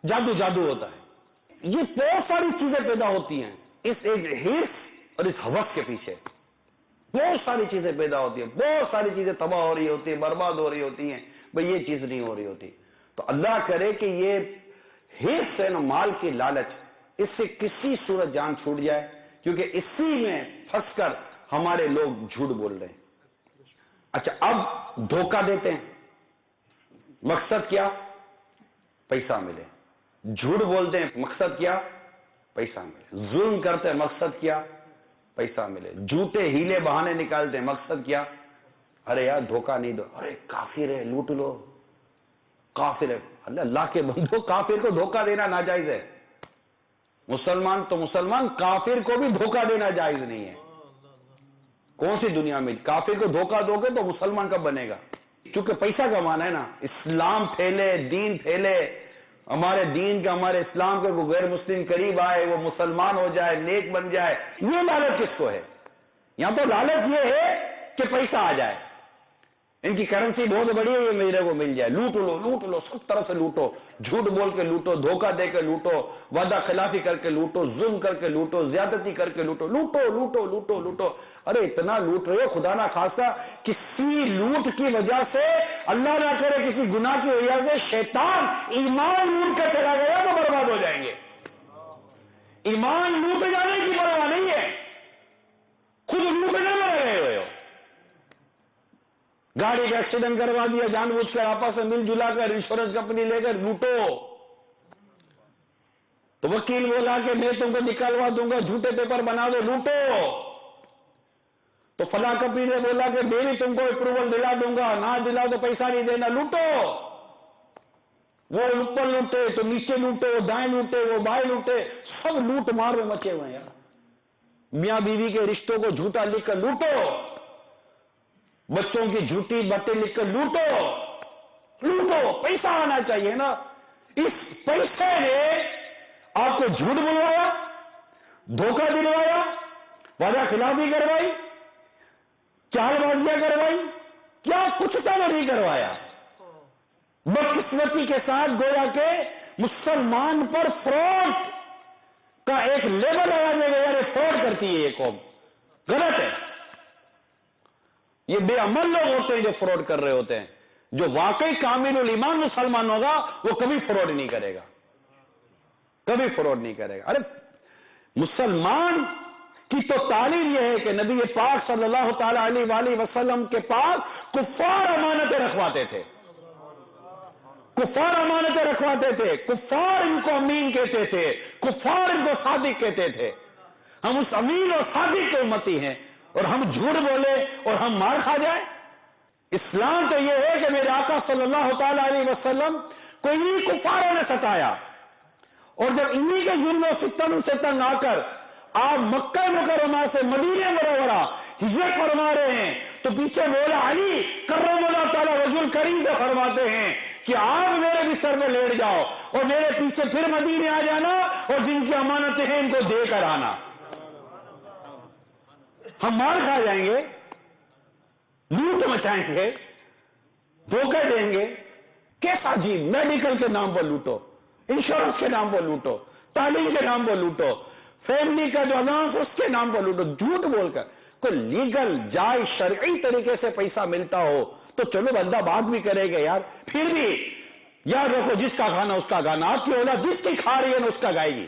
جادو جادو ہوتا ہے، یہ بہت ساری چیزیں پیدا ہوتی ہیں اس ایک ہرس اور اس ہوس کے پیچھے، بہت ساری چیزیں پیدا ہوتی ہیں، بہت ساری چیزیں تباہ ہو رہی ہوتی ہیں، برباد ہو رہی ہوتی ہیں، بھئی یہ چیز نہیں ہو رہی ہوتی، تو اللہ کرے کہ یہ ہرس ہے نا مال کی لالچ، اس سے کسی صورت جان چھوٹ جائے، کیونکہ اسی میں پھنس کر ہمارے لوگ جھوٹ بول رہے ہیں۔ اچھا اب دھوکہ دیتے ہیں، مقصد کیا؟ پیسہ ملے، جھوٹ بولتے ہیں مقصد کیا؟ پیسہ ملے، ظلم کرتے ہیں مقصد کیا؟ پیسہ ملے، جھوٹے ہیلے بہانے نکالتے ہیں مقصد کیا؟ ارے یار دھوکہ نہیں دو، ارے کافر ہے لوٹ لو، کافر ہے، اللہ کے بندو کافر کو دھوکہ دینا ناجائز ہے، مسلمان تو مسلمان، کافر کو بھی دھوکہ دینا جائز نہیں ہے، کون سی دنیا میں کافر کو دھوکہ دو گے تو مسلمان کب بنے گا؟ کیونکہ پیسہ کمانا ہے نا، اسلام پھیلے، دین پھیلے، ہمارے دین کا، ہمارے اسلام کا کوئی غیر مسلم قریب آئے، وہ مسلمان ہو جائے، نیک بن جائے، یہ لالچ کس کو ہے؟ یہاں تو لالچ یہ ہے کہ پیسہ آ جائے، ان کی کرنسی بہت بڑی ہے، یہ میرے کو مل جائے، لوٹ لو سب طرح سے لوٹو، جھوٹ بول کے لوٹو، دھوکہ دے کے لوٹو، وعدہ خلافی کر کے لوٹو، ظلم کر کے لوٹو، زیادتی کر کے لوٹو، لوٹو۔ ارے اتنا لوٹ رہے ہو، خدا نہ خاصا کسی لوٹ کی وجہ سے، اللہ نہ کرے کسی گناہ کی وجہ سے شیطان ایمان لوٹ کے چلا گیا تو برباد ہو جائیں گے۔ ایمان لوٹ جانے کی پرواہ نہیں ہے، خود لوٹنے میں رہے ہوئے ہو۔ گاڑی کا ایکسیڈنٹ کروا دیا جان بوجھ کر، آپس میں مل جلا کر، انشورنس کمپنی لے کر لوٹو، تو وکیل بولا کہ میں تم کو نکالوا دوں گا، جھوٹے پیپر بنا دو، لوٹو، تو فلاں کمپنی نے بولا کہ میں بھی تم کو اپروول دلا دوں گا، نہ دلا تو پیسہ نہیں دینا، لوٹو۔ وہ اوپر لوٹے تو نیچے لوٹے، وہ دائیں لوٹے، وہ بائیں لوٹے، سب لوٹ مار میں مچے ہوئے ہیں۔ میاں بیوی کے رشتوں کو جھوٹا لکھ کر لوٹو، بچوں کی جھوٹی باتیں لکھ کر لوٹو، پیسہ آنا چاہیے نا۔ اس پیسے نے آپ کو جھوٹ بلوایا، دھوکہ دلوایا، وعدہ خلافی کروائی، چال بازیاں کروائی، کیا کچھ تو نہیں کروایا۔ بدقسمتی کے ساتھ گویا کہ مسلمان پر فراڈ کا ایک لیبل لگا دیا گیا، یعنی فراڈ کرتی ہے یہ قوم، غلط ہے۔ یہ بے عمل لوگ ہوتے ہیں جو فراڈ کر رہے ہوتے ہیں۔ جو واقعی کامل الایمان مسلمان ہوگا وہ کبھی فراڈ نہیں کرے گا، کبھی فراڈ نہیں کرے گا۔ ارے مسلمان کی تو تعلیم یہ ہے کہ نبی پاک صلی اللہ تعالی علیہ وآلہ وسلم کے پاس کفار امانتیں رکھواتے تھے، کفار امانتیں رکھواتے تھے، کفار ان کو امین کہتے تھے، کفار ان کو صادق کہتے تھے۔ ہم اس امین اور صادق کے امتی ہیں، اور ہم جھوٹ بولے اور ہم مار کھا جائیں۔ اسلام تو یہ ہے کہ میرے آقا صلی اللہ تعالی علیہ وسلم کو انہی کفاروں نے ستایا، اور جب انہی کے ظلم و ستم سے تنگ آ کر آپ مکہ مکرمہ سے مدینہ منورہ ہجرت فرما رہے ہیں، تو پیچھے مولا علی کرم اللہ تعالی وجہ کریم سے فرماتے ہیں کہ آپ میرے بستر میں لیٹ جاؤ اور میرے پیچھے پھر مدینے آ جانا، اور جن کی امانتیں ہیں ان کو دے کر آنا۔ ہم مار کھا جائیں گے، لوٹ مچائیں گے، دھوکے دیں گے، کیسا جی؟ میڈیکل کے نام پر لوٹو، انشورنس کے نام پر لوٹو، تعلیم کے نام پر لوٹو، فیملی کا جو الاؤنس اس کے نام پر لوٹو، جھوٹ بول کر۔ کوئی لیگل جائز شرعی طریقے سے پیسہ ملتا ہو تو چلو بندہ بات بھی کرے گا یار، پھر بھی یاد رکھو جس کا کھانا اس کا گانا، آپ کی اولاد جس کی کھا رہی ہے نا اس کا گائے گی،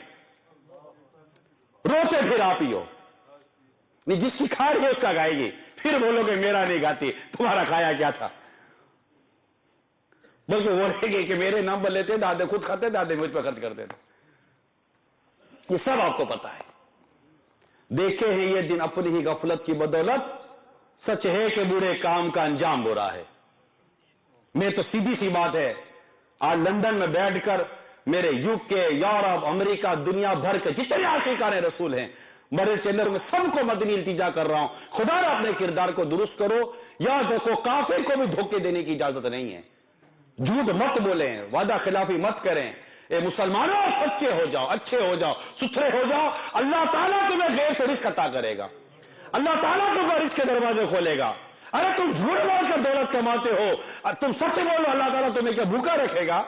روتے پھر آپ ہی ہو، جس کی کھا رہی ہے اس کا گائے گی، پھر بولو کہ میرا نہیں گاتی، تمہارا کھایا کیا تھا؟ بلکہ بولے گے کہ میرے نام پر لیتے، دادے خود کھاتے، دادے مجھ پہ خرچ کرتے تھے۔ یہ سب آپ کو پتا ہے۔ دیکھے ہیں یہ دن اپنی ہی غفلت کی بدولت، سچ ہے کہ برے کام کا انجام برا ہے۔ میں تو سیدھی سی بات ہے، آج لندن میں بیٹھ کر میرے UK، یورپ، امریکہ، دنیا بھر کے جتنے عاشقان رسول ہیں، میرے چینل میں سب کو مدنی التجا کر رہا ہوں، خدا را اپنے کردار کو درست کرو۔ یاد رکھو کافر کو بھی دھوکے دینے کی اجازت نہیں ہے، جھوٹ مت بولیں، وعدہ خلافی مت کریں۔ اے مسلمانوں سچے ہو جاؤ، اچھے ہو جاؤ، ستھرے ہو جاؤ، اللہ تعالیٰ تمہیں غیر سے رزق عطا کرے گا، اللہ تعالیٰ تمہیں رزق کے دروازے کھولے گا۔ ارے تم جھوٹ بول کر دولت کماتے ہو، تم سچ بولو، اللہ تعالیٰ تمہیں کیا بھوکا رکھے گا؟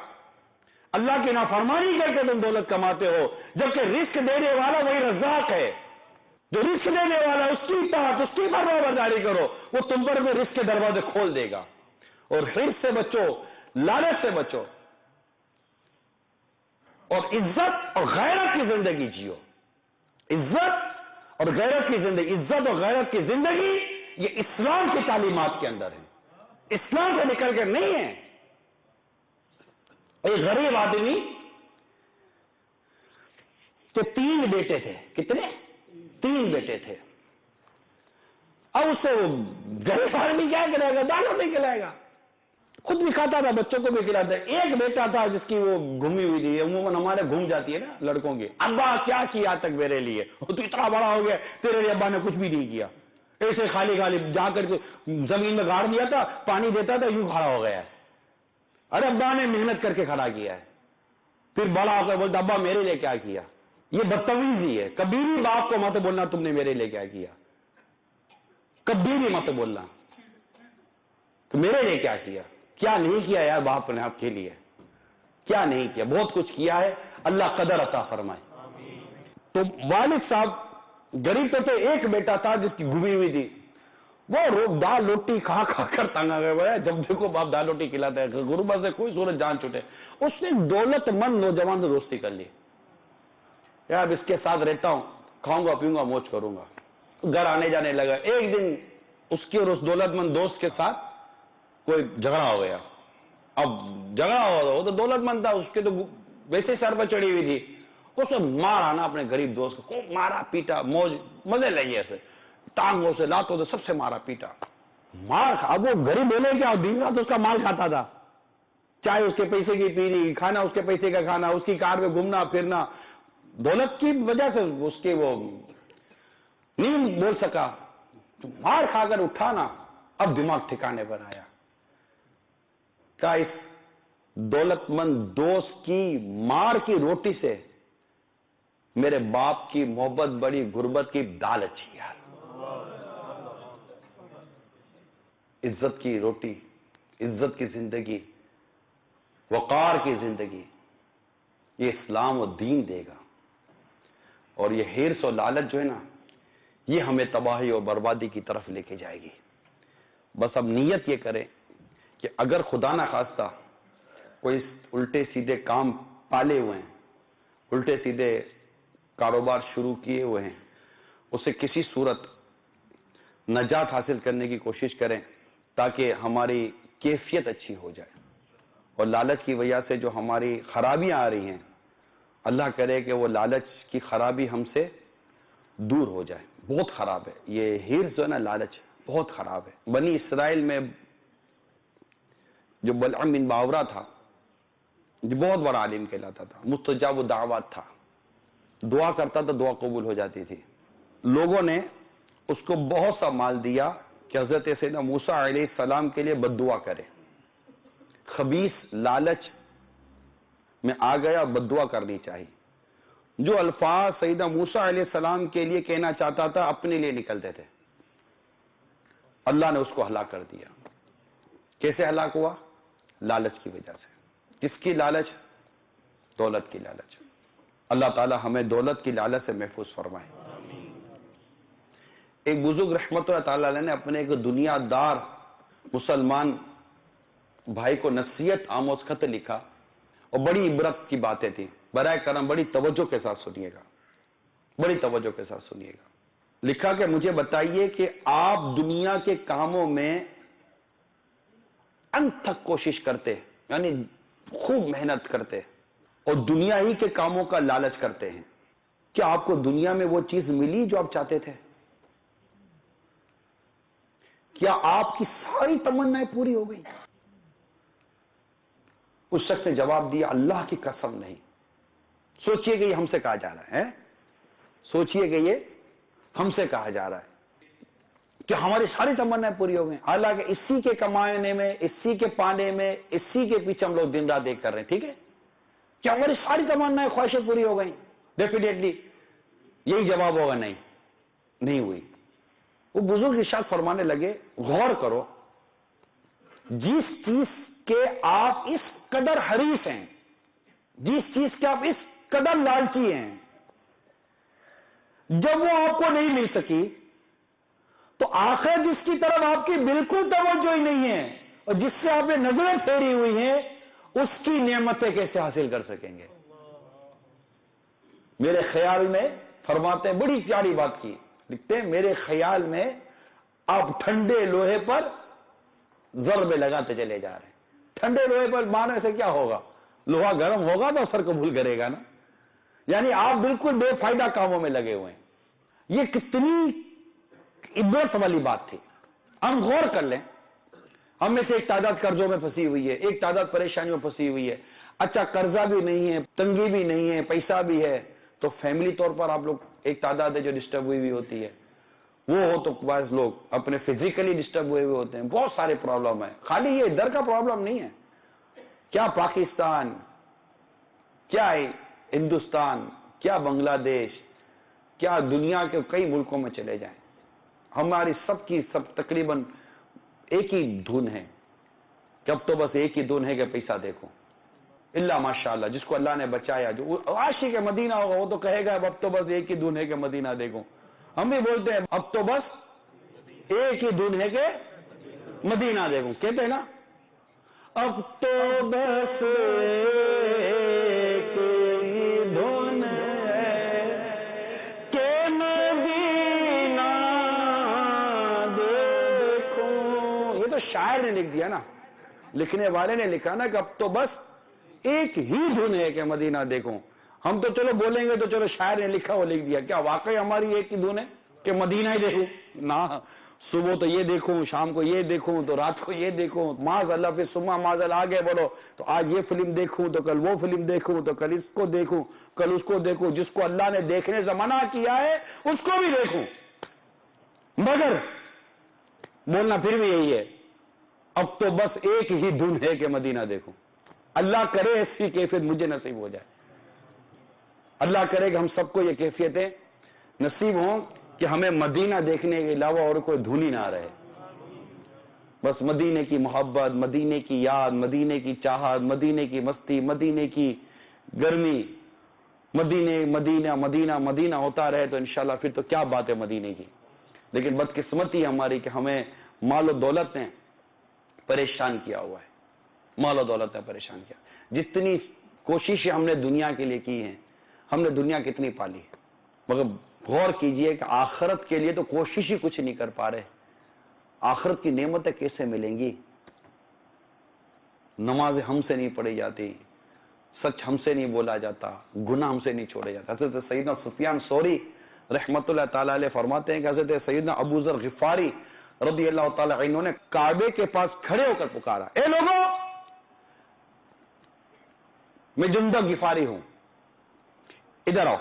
اللہ کی نافرمانی کر کے تم دولت کماتے ہو، جبکہ رزق دینے والا وہی رزاق ہے۔ جو رزق دینے والا اس کی اطاعت، اس کی فرمانبرداری کرو، وہ تم پر بھی رزق کے دروازے کھول دے گا۔ اور حرص سے بچو، لالچ سے بچو، اور عزت اور غیرت کی زندگی جیو۔ عزت اور غیرت کی زندگی، عزت اور غیرت کی زندگی یہ اسلام کی تعلیمات کے اندر ہے، اسلام سے نکل کر نہیں ہے۔ ایک غریب آدمی کے 3 بیٹے تھے، کتنے؟ 3 بیٹے تھے۔ اب اس سے غریب آدمی کیا کرے گا؟ دالوں نہیں کھلائے گا، خود بھی کھاتا تھا، بچوں کو بھی کھلاتا ہے۔ ایک بیٹا تھا جس کی وہ گھومی ہوئی تھی، عموماً ہمارے گھوم جاتی ہے نا لڑکوں کی، ابا کیا کیا تک میرے لیے، وہ تو اتنا بڑا ہو گیا، تیرے لیے ابا نے کچھ بھی نہیں کیا، ایسے خالی خالی جا کر کے زمین میں گاڑ دیا تھا، پانی دیتا تھا، یوں کھڑا ہو گیا ہے۔ ارے ابا نے محنت کر کے کھڑا کیا ہے، پھر بڑا ہو کر بولتا ابا میرے لیے کیا کیا. یہ بدتمیزی ہے. کبھی بھی باپ کو مت بولنا تم نے میرے لیے کیا کیا, کبھی بھی مت بولنا تو میرے لیے کیا کیا. کیا نہیں کیا یار باپ نے آپ کے لیے, کیا نہیں کیا, بہت کچھ کیا ہے. اللہ قدر عطا فرمائے. تو والد صاحب غریب تو تھے, ایک بیٹا تھا جس کی گمی ہوئی تھی, وہ دال روٹی کھا کھا کر تنگ آ گئے. جب دیکھو باپ دال روٹی کھلاتا ہے, غربت سے کوئی صورت جان چھوٹے. اس نے دولت مند نوجوان سے دوستی کر لی. یار اس کے ساتھ رہتا ہوں, کھاؤں گا پیوں گا موج کروں گا. گھر آنے جانے لگا. ایک دن اس کے اور اس دولت مند دوست کے ساتھ کوئی جھگڑا ہو گیا. اب جھگڑا ہو وہ تو دولت مند تھا, اس کے تو ویسے سر پر چڑھی ہوئی تھی. اس نے مارا نا اپنے غریب دوست کو, مارا پیٹا, موج مزے لگے ایسے, ٹانگوں سے لاتوں سے سب سے مارا پیٹا. اب وہ غریب بولے کیا, دن رات اس کا مال کھاتا تھا. چائے اس کے پیسے کی پی لی, کھانا اس کے پیسے کا کھانا, اس کی کار میں گھومنا پھرنا. دولت کی وجہ سے اس کے وہ نہیں بول سکا, مار کھا کر اٹھا نا, اب دماغ ٹھکانے پر آیا. کہا اس دولت مند دوست کی مار کی روٹی سے میرے باپ کی محبت بڑی, غربت کی دال اچھی. یار عزت کی روٹی, عزت کی زندگی, وقار کی زندگی, یہ اسلام و دین دے گا. اور یہ ہرس و لالچ جو ہے نا, یہ ہمیں تباہی اور بربادی کی طرف لے کے جائے گی. بس اب نیت یہ کریں کہ اگر خدا نہ خواستہ کوئی الٹے سیدھے کام پالے ہوئے ہیں, الٹے سیدھے کاروبار شروع کیے ہوئے ہیں, اسے کسی صورت نجات حاصل کرنے کی کوشش کریں تاکہ ہماری کیفیت اچھی ہو جائے. اور لالچ کی وجہ سے جو ہماری خرابیاں آ رہی ہیں, اللہ کرے کہ وہ لالچ کی خرابی ہم سے دور ہو جائے. بہت خراب ہے یہ ہرس جو ہے نا, لالچ بہت خراب ہے. بنی اسرائیل میں جو بلعم بن باورہ تھا, جو بہت بڑا عالم کہلاتا تھا, مستجاب الدعوات تھا, دعا کرتا تھا دعا قبول ہو جاتی تھی. لوگوں نے اس کو بہت سا مال دیا کہ حضرت سیدنا موسیٰ علیہ السلام کے لیے بد دعا کرے. خبیث لالچ میں آ گیا, بد دعا کرنی چاہیے. جو الفاظ سیدنا موسیٰ علیہ السلام کے لیے کہنا چاہتا تھا اپنے لیے نکلتے تھے. اللہ نے اس کو ہلاک کر دیا. کیسے ہلاک ہوا؟ لالچ کی وجہ سے. کس کی لالچ؟ دولت کی لالچ. اللہ تعالی ہمیں دولت کی لالچ سے محفوظ فرمائے. ایک بزرگ رحمت اللہ تعالی علیہ نے اپنے ایک دنیا دار مسلمان بھائی کو نصیحت آموز خط لکھا, اور بڑی عبرت کی باتیں تھیں. برائے کرم بڑی توجہ کے ساتھ سنیے گا, بڑی توجہ کے ساتھ سنیے گا. لکھا کہ مجھے بتائیے کہ آپ دنیا کے کاموں میں انت تک کوشش کرتے, یعنی خوب محنت کرتے, اور دنیا ہی کے کاموں کا لالچ کرتے ہیں. کیا آپ کو دنیا میں وہ چیز ملی جو آپ چاہتے تھے؟ کیا آپ کی ساری تمنائیں پوری ہو گئی؟ اس شخص نے جواب دیا, اللہ کی قسم نہیں. سوچئے کہ یہ ہم سے کہا جا رہا ہے, سوچئے کہ یہ ہم سے کہا جا رہا ہے کہ ہماری ساری تمنائیں پوری ہو گئی. حالانکہ اسی کے کمانے میں, اسی کے پانے میں, اسی کے پیچھے ہم لوگ دن رات دیکھ کر رہے ہیں. ٹھیک ہے, کیا ہماری ساری تمنائیں خواہشیں پوری ہو گئیں؟ ڈیفینیٹلی یہی جواب ہوگا, نہیں, نہیں ہوئی. وہ بزرگ ارشاد فرمانے لگے, غور کرو, جس چیز کے آپ اس قدر حریص ہیں, جس چیز کے آپ اس قدر لالچی ہیں, جب وہ آپ کو نہیں مل سکی تو آخر جس کی طرف آپ کی بالکل توجہ ہی نہیں ہے اور جس سے آپ نے نظریں پھیری ہوئی ہیں, اس کی نعمتیں کیسے حاصل کر سکیں گے؟ میرے خیال میں فرماتے ہیں, بڑی پیاری بات کی, لکھتے ہیں میرے خیال میں آپ ٹھنڈے لوہے پر ضربے لگاتے چلے جا رہے ہیں. ٹھنڈے لوہے پر مارنے سے کیا ہوگا؟ لوہا گرم ہوگا تو اثر قبول کرے گا نا. یعنی آپ بالکل بے فائدہ کاموں میں لگے ہوئے ہیں. یہ کتنی عبرت والی بات تھی. ہم غور کر لیں, ہم میں سے ایک تعداد قرضوں میں پھنسی ہوئی ہے, ایک تعداد پریشانیوں میں پھنسی ہوئی ہے. اچھا قرضہ بھی نہیں ہے, تنگی بھی نہیں ہے, پیسہ بھی ہے, تو فیملی طور پر آپ لوگ ایک تعداد ہے جو ڈسٹرب ہوئی ہوتی ہے. وہ ہو تو بعض لوگ اپنے فزیکلی ڈسٹرب ہوئے ہوتے ہیں. بہت سارے پرابلم ہیں. خالی یہ ادھر کا پرابلم نہیں ہے. کیا پاکستان کیا ہے ہندوستان، کیا بنگلہ دیش، کیا دنیا کے کئی ملکوں میں چلے جائیں، ہماری سب کی سب تقریباً ایک ہی دھن ہے کہ اب تو بس ایک ہی دھن ہے کہ پیسہ دیکھو. اللہ ماشاءاللہ جس کو اللہ نے بچایا، جو عاشق مدینہ ہوگا وہ تو کہے گا اب تو بس ایک ہی دھن ہے کہ مدینہ دیکھو. ہم بھی بولتے ہیں اب تو بس ایک ہی دھن ہے کہ مدینہ دیکھو، کہتے ہیں نا اب تو بس ایک ہی دھن ہے کہ مدینہ دیکھو. یہ تو شاعر نے لکھ دیا نا، لکھنے والے نے لکھا نا کہ اب تو بس ایک ہی دھن ہے کہ مدینہ دیکھو. ہم تو چلو بولیں گے تو چلو شاعر نے لکھا وہ لکھ دیا، کیا واقعی ہماری ایک ہی دھن ہے کہ مدینہ ہی دیکھوں؟ نہ، صبح تو یہ دیکھوں، شام کو یہ دیکھوں، تو رات کو یہ دیکھوں، معاذ اللہ پھر صبح معاذ اللہ آگے بڑھو تو آج یہ فلم دیکھوں تو کل وہ فلم دیکھوں تو کل اس کو دیکھوں، کل اس کو دیکھوں. جس کو اللہ نے دیکھنے سے منع کیا ہے اس کو بھی دیکھوں. مگر بولنا پھر بھی یہی ہے اب تو بس ایک ہی دھن ہے کہ مدینہ دیکھوں. اللہ کرے ایسی کیفیت مجھے نصیب ہو جائے. اللہ کرے کہ ہم سب کو یہ کیفیتیں نصیب ہوں کہ ہمیں مدینہ دیکھنے کے علاوہ اور کوئی دھن ہی نہ رہے. بس مدینے کی محبت، مدینے کی یاد، مدینے کی چاہت، مدینے کی مستی، مدینے کی گرمی، مدینہ مدینہ ہوتا رہے تو انشاءاللہ پھر تو کیا بات ہے مدینے کی. لیکن بدقسمتی ہماری کہ ہمیں مال و دولت نے پریشان کیا ہوا ہے. مال و دولت نے پریشان کیا. جتنی کوششیں ہم نے دنیا کے لیے کی ہیں، ہم نے دنیا کتنی پالی ہے، مگر غور کیجئے کہ آخرت کے لیے تو کوشش ہی کچھ نہیں کر پا رہے. آخرت کی نعمتیں کیسے ملیں گی؟ نمازیں ہم سے نہیں پڑھی جاتی، سچ ہم سے نہیں بولا جاتا، گناہ ہم سے نہیں چھوڑے جاتا. حضرت سیدنا سفیان ثوری رحمت اللہ تعالی علیہ فرماتے ہیں کہ حضرت سیدنا ابو ذر غفاری رضی اللہ تعالی عنہ نے کعبے کے پاس کھڑے ہو کر پکارا، اے لوگوں، میں جندب غفاری ہوں، ادھر آؤ.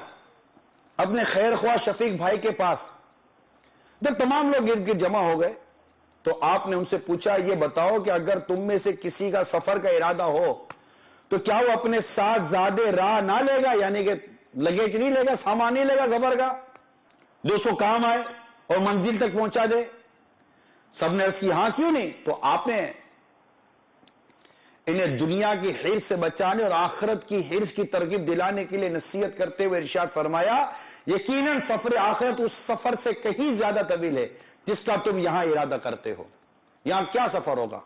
اپنے خیر خواہ شفیق بھائی کے پاس جب تمام لوگ ارد گرد جمع ہو گئے تو آپ نے ان سے پوچھا یہ بتاؤ کہ اگر تم میں سے کسی کا سفر کا ارادہ ہو تو کیا وہ اپنے ساتھ زیادہ راہ نہ لے گا، یعنی کہ لگے کہ نہیں لے گا، سامان نہیں لے گا سفر کا جو اس کو کام آئے اور منزل تک پہنچا دے؟ سب نے عرض کی ہاں کیوں نہیں. تو آپ نے انہیں دنیا کی حرص سے بچانے اور آخرت کی حرص کی ترغیب دلانے کے لیے نصیحت کرتے ہوئے ارشاد فرمایا یقیناً سفر آخرت اس سفر سے کہیں زیادہ طویل ہے جس کا تم یہاں ارادہ کرتے ہو. یہاں کیا سفر ہوگا؟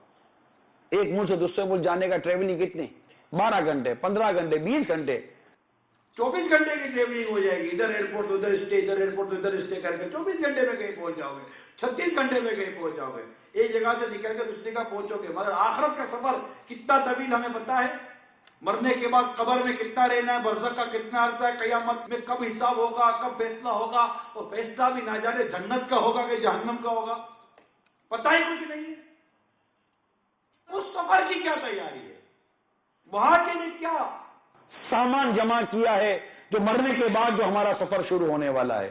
ایک ملک سے دوسرے ملک جانے کا ٹریولنگ کتنی؟ 12 گھنٹے، 15 گھنٹے، 20 گھنٹے، 24 گھنٹے کی ٹریولنگ ہو جائے گی. ادھر ایئرپورٹ ادھر اسٹے، ادھر ایئرپورٹ ادھر اسٹے کر کے 24 گھنٹے میں کہیں پہنچ جاؤ گے، 36 گھنٹے میں کہیں پہنچ جاؤ گے. ایک جگہ سے نکل کے دوسری جگہ پہنچو گے. مگر آخرت کا سفر کتنا طویل ہمیں پتا ہے. مرنے کے بعد قبر میں کتنا رہنا ہے، برزخ کا کتنا عرصہ ہے، قیامت میں کب حساب ہوگا، کب فیصلہ ہوگا، اور فیصلہ بھی نہ جانے جنت کا ہوگا کہ جہنم کا ہوگا، پتہ ہی کچھ نہیں ہے. اس سفر کی کیا تیاری ہے، وہاں کے لیے کیا سامان جمع کیا ہے جو مرنے کے بعد جو ہمارا سفر شروع ہونے والا ہے.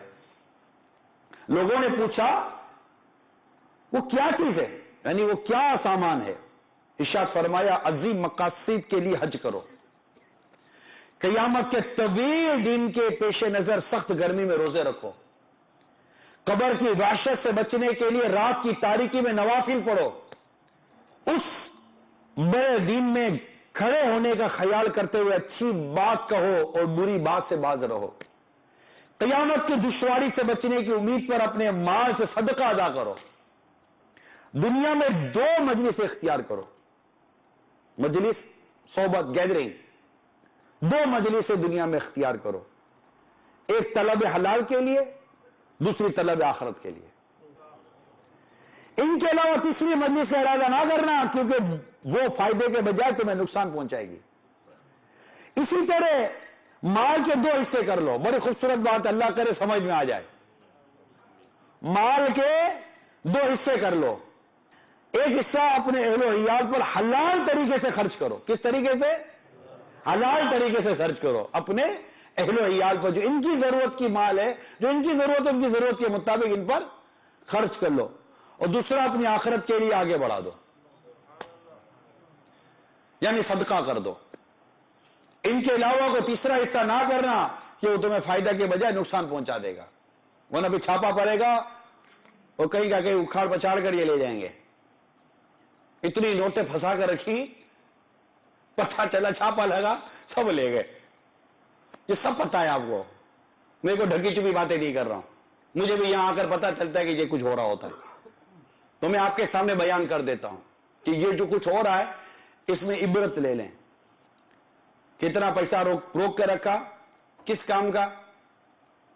لوگوں نے پوچھا وہ کیا چیز ہے، یعنی وہ کیا سامان ہے؟ ارشاد فرمایا عظیم مقاصد کے لیے حج کرو، قیامت کے طویل دن کے پیش نظر سخت گرمی میں روزے رکھو، قبر کی وحشت سے بچنے کے لیے رات کی تاریکی میں نوافل پڑھو، اس بڑے دن میں کھڑے ہونے کا خیال کرتے ہوئے اچھی بات کہو اور بری بات سے باز رہو، قیامت کی دشواری سے بچنے کی امید پر اپنے مال سے صدقہ ادا کرو، دنیا میں 2 مجلس اختیار کرو، مجلس صحبت گیدرنگ، 2 مجلس دنیا میں اختیار کرو، ایک طلب حلال کے لیے، دوسری طلب آخرت کے لیے. ان کے علاوہ تیسری مجلس کا ارادہ نہ کرنا کیونکہ وہ فائدے کے بجائے تمہیں نقصان پہنچائے گی. اسی طرح مال کے 2 حصے کر لو. بڑی خوبصورت بات، اللہ کرے سمجھ میں آ جائے. مال کے 2 حصے کر لو. ایک حصہ اپنے اہل و عیال پر حلال طریقے سے خرچ کرو. کس طریقے سے؟ حلال طریقے سے خرچ کرو اپنے اہل و عیال پر، جو ان کی ضرورت کی مال ہے، جو ان کی ضرورت ہے، ان کی ضرورت کے مطابق ان پر خرچ کر لو. اور دوسرا اپنی آخرت کے لیے آگے بڑھا دو، یعنی صدقہ کر دو. ان کے علاوہ کو تیسرا حصہ نہ کرنا کہ وہ تمہیں فائدہ کے بجائے نقصان پہنچا دے گا، ورنہ بھی چھاپا پڑے گا اور کہیں کا کہیں اکھاڑ پچاڑ کر یہ لے جائیں گے. اتنی نوٹیں پھنسا کر رکھی، پتہ چلا چھاپا لگا سب لے گئے. یہ سب پتہ ہے آپ کو، میرے کو ڈھکی چپی باتیں نہیں کر رہا ہوں، مجھے بھی یہاں آ کر پتہ چلتا ہے کہ یہ کچھ ہو رہا ہوتا ہے، تو میں آپ کے سامنے بیان کر دیتا ہوں کہ یہ جو کچھ ہو رہا ہے اس میں عبرت لے لیں. کتنا پیسہ روک کے رکھا، کس کام کا،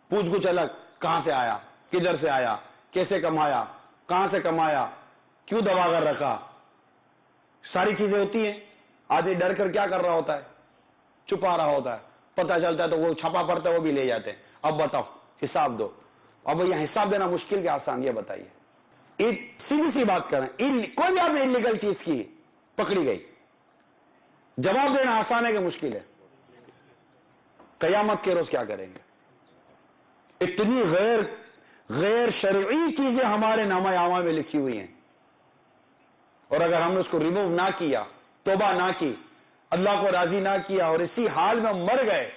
پوچھ گچھ الگ، کہاں سے آیا، کدھر سے آیا، کیسے کمایا، کہاں سے کمایا، کیوں دبا کر رکھا، ساری چیزیں ہوتی ہیں. آدمی ڈر کر کیا کر رہا ہوتا ہے، چھپا رہا ہوتا ہے، پتہ چلتا ہے تو وہ چھپا پڑتا ہے، وہ بھی لے جاتے ہیں. اب بتاؤ حساب دو. اب یہ حساب دینا مشکل کہ آسان، یہ بتائیے. سیدھی سی بات کریں، کوئی بھی آپ نے انلیگل چیز کی پکڑی گئی، جواب دینا آسان ہے کہ مشکل ہے؟ قیامت کے روز کیا کریں گے؟ اتنی غیر شرعی چیزیں ہمارے نامہ اعمال میں لکھی ہوئی ہیں، اور اگر ہم نے اس کو ریموو نہ کیا، توبہ نہ کی، اللہ کو راضی نہ کیا اور اسی حال میں مر گئے،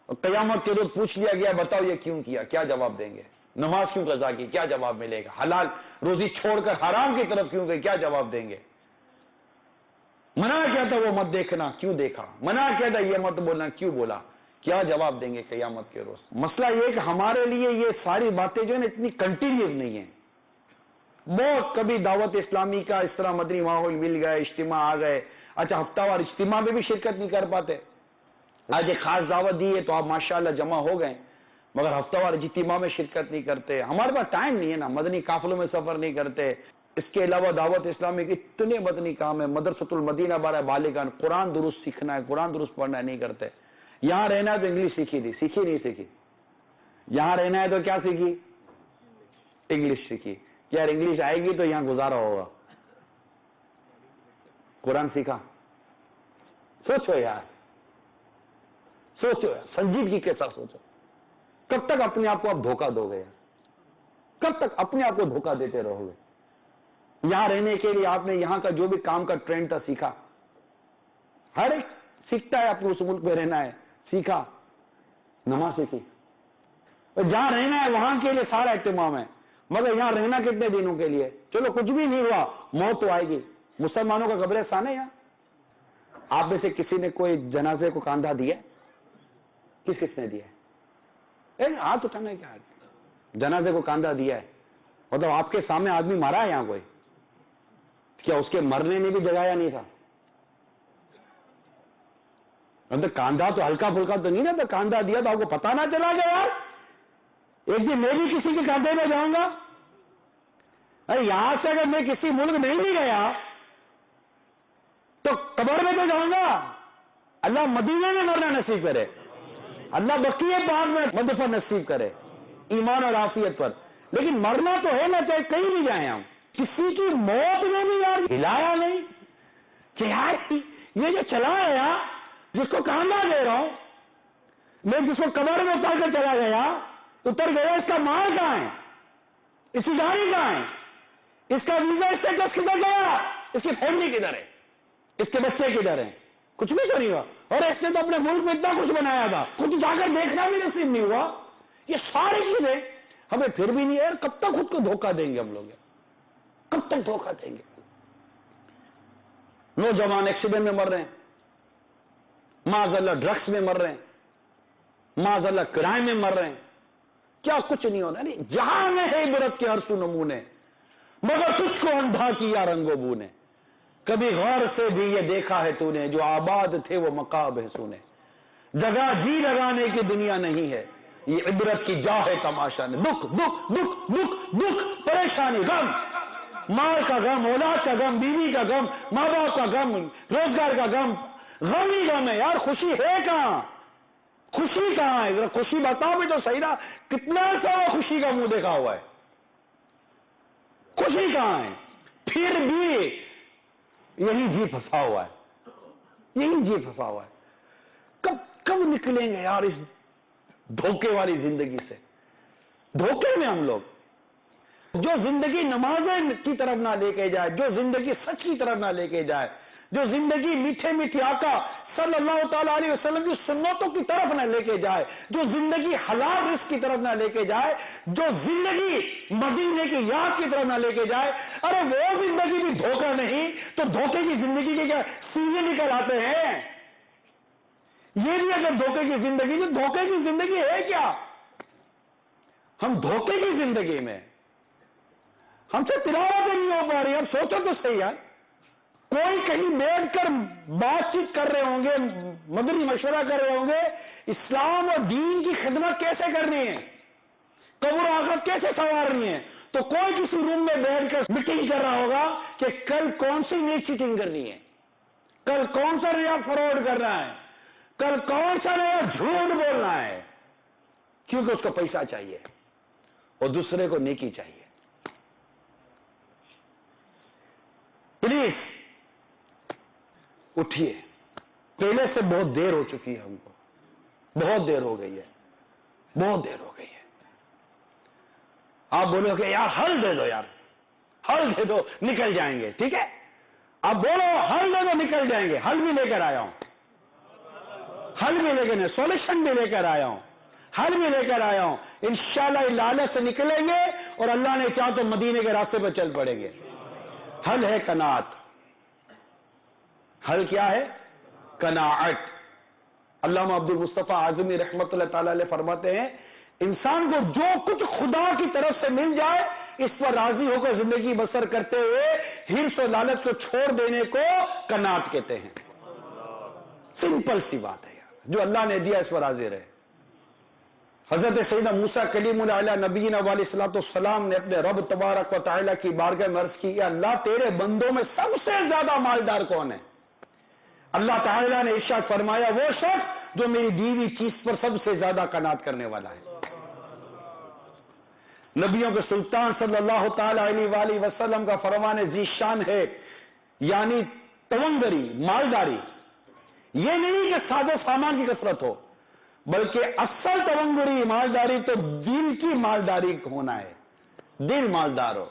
اور قیامت کے روز پوچھ لیا گیا بتاؤ یہ کیوں کیا، کیا جواب دیں گے؟ نماز کیوں قضا کی، کیا جواب ملے گا؟ حلال روزی چھوڑ کر حرام کی طرف کیوں گئے، کیا جواب دیں گے؟ منع کیا تھا وہ مت دیکھنا، کیوں دیکھا؟ منع کیا تھا یہ مت بولنا، کیوں بولا؟ کیا جواب دیں گے قیامت کے روز؟ مسئلہ یہ کہ ہمارے لیے یہ ساری باتیں جو ہے نا اتنی کنٹینیوس نہیں ہیں. بہت کبھی دعوت اسلامی کا اس طرح مدنی ماحول مل گئے، اجتماع آ گئے، اچھا ہفتہ وار اجتماع میں بھی شرکت نہیں کر پاتے. آج ایک خاص دعوت دی ہے تو آپ ماشاءاللہ جمع ہو گئے، مگر ہفتہ وار اجتماع میں شرکت نہیں کرتے. ہمارے پاس ٹائم نہیں ہے نا، مدنی قافلوں میں سفر نہیں کرتے. اس کے علاوہ دعوت اسلامی کے اتنے مدنی کام ہے، مدرسۃ المدینہ برائے بالغان، قرآن درست سیکھنا ہے، قرآن درست پڑھنا ہے، نہیں کرتے. یہاں رہنا ہے تو انگلش سیکھی تھی، سیکھی نہیں سیکھی. یہاں رہنا ہے تو کیا سیکھی؟ انگلش سیکھی. یار انگلش آئے گی تو یہاں گزارا ہوگا. قرآن سیکھا؟ سوچو یار، سوچو یار، سنجیدگی کے ساتھ سوچو. کب تک اپنے آپ کو آپ دھوکہ دو گے؟ کب تک اپنے آپ کو دھوکہ دیتے رہو گے؟ یہاں رہنے کے لیے آپ نے یہاں کا جو بھی کام کا ٹرینڈ تھا سیکھا. ہر ایک سیکھتا ہے اپنے اس ملک میں رہنا ہے، سیکھا. نماز سیکھی. جہاں رہنا ہے وہاں کے لیے سارا اہتمام ہے، مگر یہاں رہنا کتنے دنوں کے لیے؟ چلو کچھ بھی نہیں ہوا، موت تو آئے گی. مسلمانوں کا قبرستان ہے یہاں. آپ میں سے کسی نے کوئی جنازے کو کاندھا دیا؟ کس نے دیا؟ ہاتھ اٹھانا ہے. کیا جنازے کو کاندھا دیا ہے؟ مطلب آپ کے سامنے آدمی مارا ہے یہاں کوئی؟ کیا اس کے مرنے نے بھی جگایا نہیں تھا؟ مطلب کاندھا تو ہلکا پھلکا تو نہیں نا تھا، کاندھا دیا تو آپ کو پتا نہ چلا گیا یار. ایک دن میں بھی کسی کے کاندھے میں جاؤں گا. ارے یہاں سے اگر میں کسی ملک نہیں بھی گیا تو قبر میں تو جاؤں گا. اللہ مدینے میں مرنا نصیب کرے، اللہ بقیہ پاک میں مدفن نصیب کرے، ایمان اور عافیت پر. لیکن مرنا تو ہے نا، چاہے کہیں بھی جائیں ہم. کسی کی موت میں بھی یار ہلایا نہیں کہ یار یہ جو چلا گیا، جس کو کاندھا دے رہا ہوں میں، جس کو قبر میں اتر کر چلا گیا، اتر گیا، اس کا مال کہاں ہے؟ اس کی گاڑی کہاں ہے؟ اس کا ویزا اسٹیٹس کدھر گیا؟ اس کی فیملی کدھر ہے؟ اس کے بچے کدھر ہیں؟ کچھ بھی تو نہیں ہوا. اور اس نے تو اپنے ملک میں اتنا کچھ بنایا تھا، کچھ جا کر دیکھنا بھی نصیب نہیں ہوا. یہ ساری چیزیں ہمیں پھر بھی نہیں ہے. کب تک خود کو دھوکہ دیں گے ہم لوگ؟ کب تک دھوکہ دیں گے؟ نوجوان ایکسیڈنٹ میں مر رہے ہیں، معاذ اللہ ڈرگس میں مر رہے ہیں، معاذ اللہ کرائم میں مر رہے ہیں. کیا کچھ نہیں ہوتا؟ نہیں، جہاں میں ہے عبرت کے ہر سو نمونے، مگر تجھ کو اندھا کیا رنگ و بو نے. کبھی غور سے بھی یہ دیکھا ہے تو نے، جو آباد تھے وہ مقاب ہے سونے. جگہ جی لگانے کی دنیا نہیں ہے، یہ عبرت کی جا ہے تماشا نے. دکھ دکھ دکھ دکھ دکھ، پریشانی، غم، مال کا غم، اولاد کا غم، بیوی کا غم، ماں باپ کا غم، روزگار کا غم. غم ہی غم ہے یار. خوشی ہے کہاں؟ خوشی کہاں ہے؟ خوشی بتاؤ بھی تو صحیح نا. کتنا سا خوشی کا منہ دیکھا ہوا ہے؟ خوشی کہاں ہے؟ پھر بھی یہی جی پھنسا ہوا ہے، یہی جی پھنسا ہوا ہے. کب نکلیں گے یار اس دھوکے والی زندگی سے؟ دھوکے میں ہم لوگ. جو زندگی نمازیں کی طرف نہ لے کے جائے، جو زندگی سچ کی طرف نہ لے کے جائے، جو زندگی میٹھے میٹھے آقا صلی اللہ تعالیٰ علیہ وسلم کی سنتوں کی طرف نہ لے کے جائے، جو زندگی حلال رزق کی طرف نہ لے کے جائے، جو زندگی مدینے کی یاد کی طرف نہ لے کے جائے، ارے وہ زندگی بھی دھوکہ نہیں تو دھوکے کی زندگی کے کیا سینے نکل آتے ہیں؟ یہ بھی اگر دھوکے کی زندگی، تو دھوکے کی زندگی ہے کیا؟ ہم دھوکے کی زندگی میں، ہم سے تلاوتیں نہیں ہو پا رہی. اب سوچو تو صحیح ہے، کوئی کہیں بیٹھ کر بات چیت کر رہے ہوں گے، مدنی مشورہ کر رہے ہوں گے، اسلام اور دین کی خدمت کیسے کرنی ہے، قبر و آخرت کیسے سنوارنی ہے، تو کوئی کسی روم میں بیٹھ کر میٹنگ کر رہا ہوگا کہ کل کون سی نئی چیٹنگ کرنی ہے، کل کون سا نیا فراڈ کرنا ہے، کل کون سا نیا جھوٹ بولنا ہے، کیونکہ اس کو پیسہ چاہیے اور دوسرے کو نیکی چاہیے. پلیز اٹھیے، پہلے سے بہت دیر ہو چکی ہے، ہم کو بہت دیر ہو گئی ہے، بہت دیر ہو گئی ہے. آپ بولو کہ یار حل دے دو، یار حل دے دو، نکل جائیں گے. ٹھیک ہے، آپ بولو حل دے دو، نکل جائیں گے. حل بھی لے کر آیا ہوں، حل بھی لے کر، سولوشن بھی لے کر آیا ہوں، حل بھی لے کر آیا ہوں. انشاءاللہ اس لالچ سے نکلیں گے اور اللہ نے چاہا تو مدینے کے راستے پر چل پڑیں گے. حل ہے قناعت. حل کیا ہے؟ قناعت. علامہ عبد المصطفیٰ اعظمی رحمت اللہ تعالی علیہ فرماتے ہیں، انسان کو جو کچھ خدا کی طرف سے مل جائے اس پر راضی ہو کر زندگی بسر کرتے ہوئے حرص و لالچ کو چھوڑ دینے کو قناعت کہتے ہیں. سمپل سی بات ہے یار، جو اللہ نے دیا اس پر راضی رہے. حضرت سیدنا موسیٰ کلیم اللہ علیہ نبینا علیہ الصلوۃ والسلام نے اپنے رب تبارک و تعالیٰ کی بارگاہ میں عرض کی، یا اللہ تیرے بندوں میں سب سے زیادہ مالدار کون ہے؟ اللہ تعالیٰ نے ارشاد فرمایا، وہ شخص جو میری دی ہوئی چیز پر سب سے زیادہ قناعت کرنے والا ہے. نبیوں کے سلطان صلی اللہ تعالی علیہ وآلہ وسلم کا فرمان ذی شان ہے، یعنی تونگری، مالداری. یہ نہیں کہ سادہ سامان کی کثرت ہو، بلکہ اصل تونگری مالداری تو دل کی مالداری ہونا ہے، دل مالدار ہو.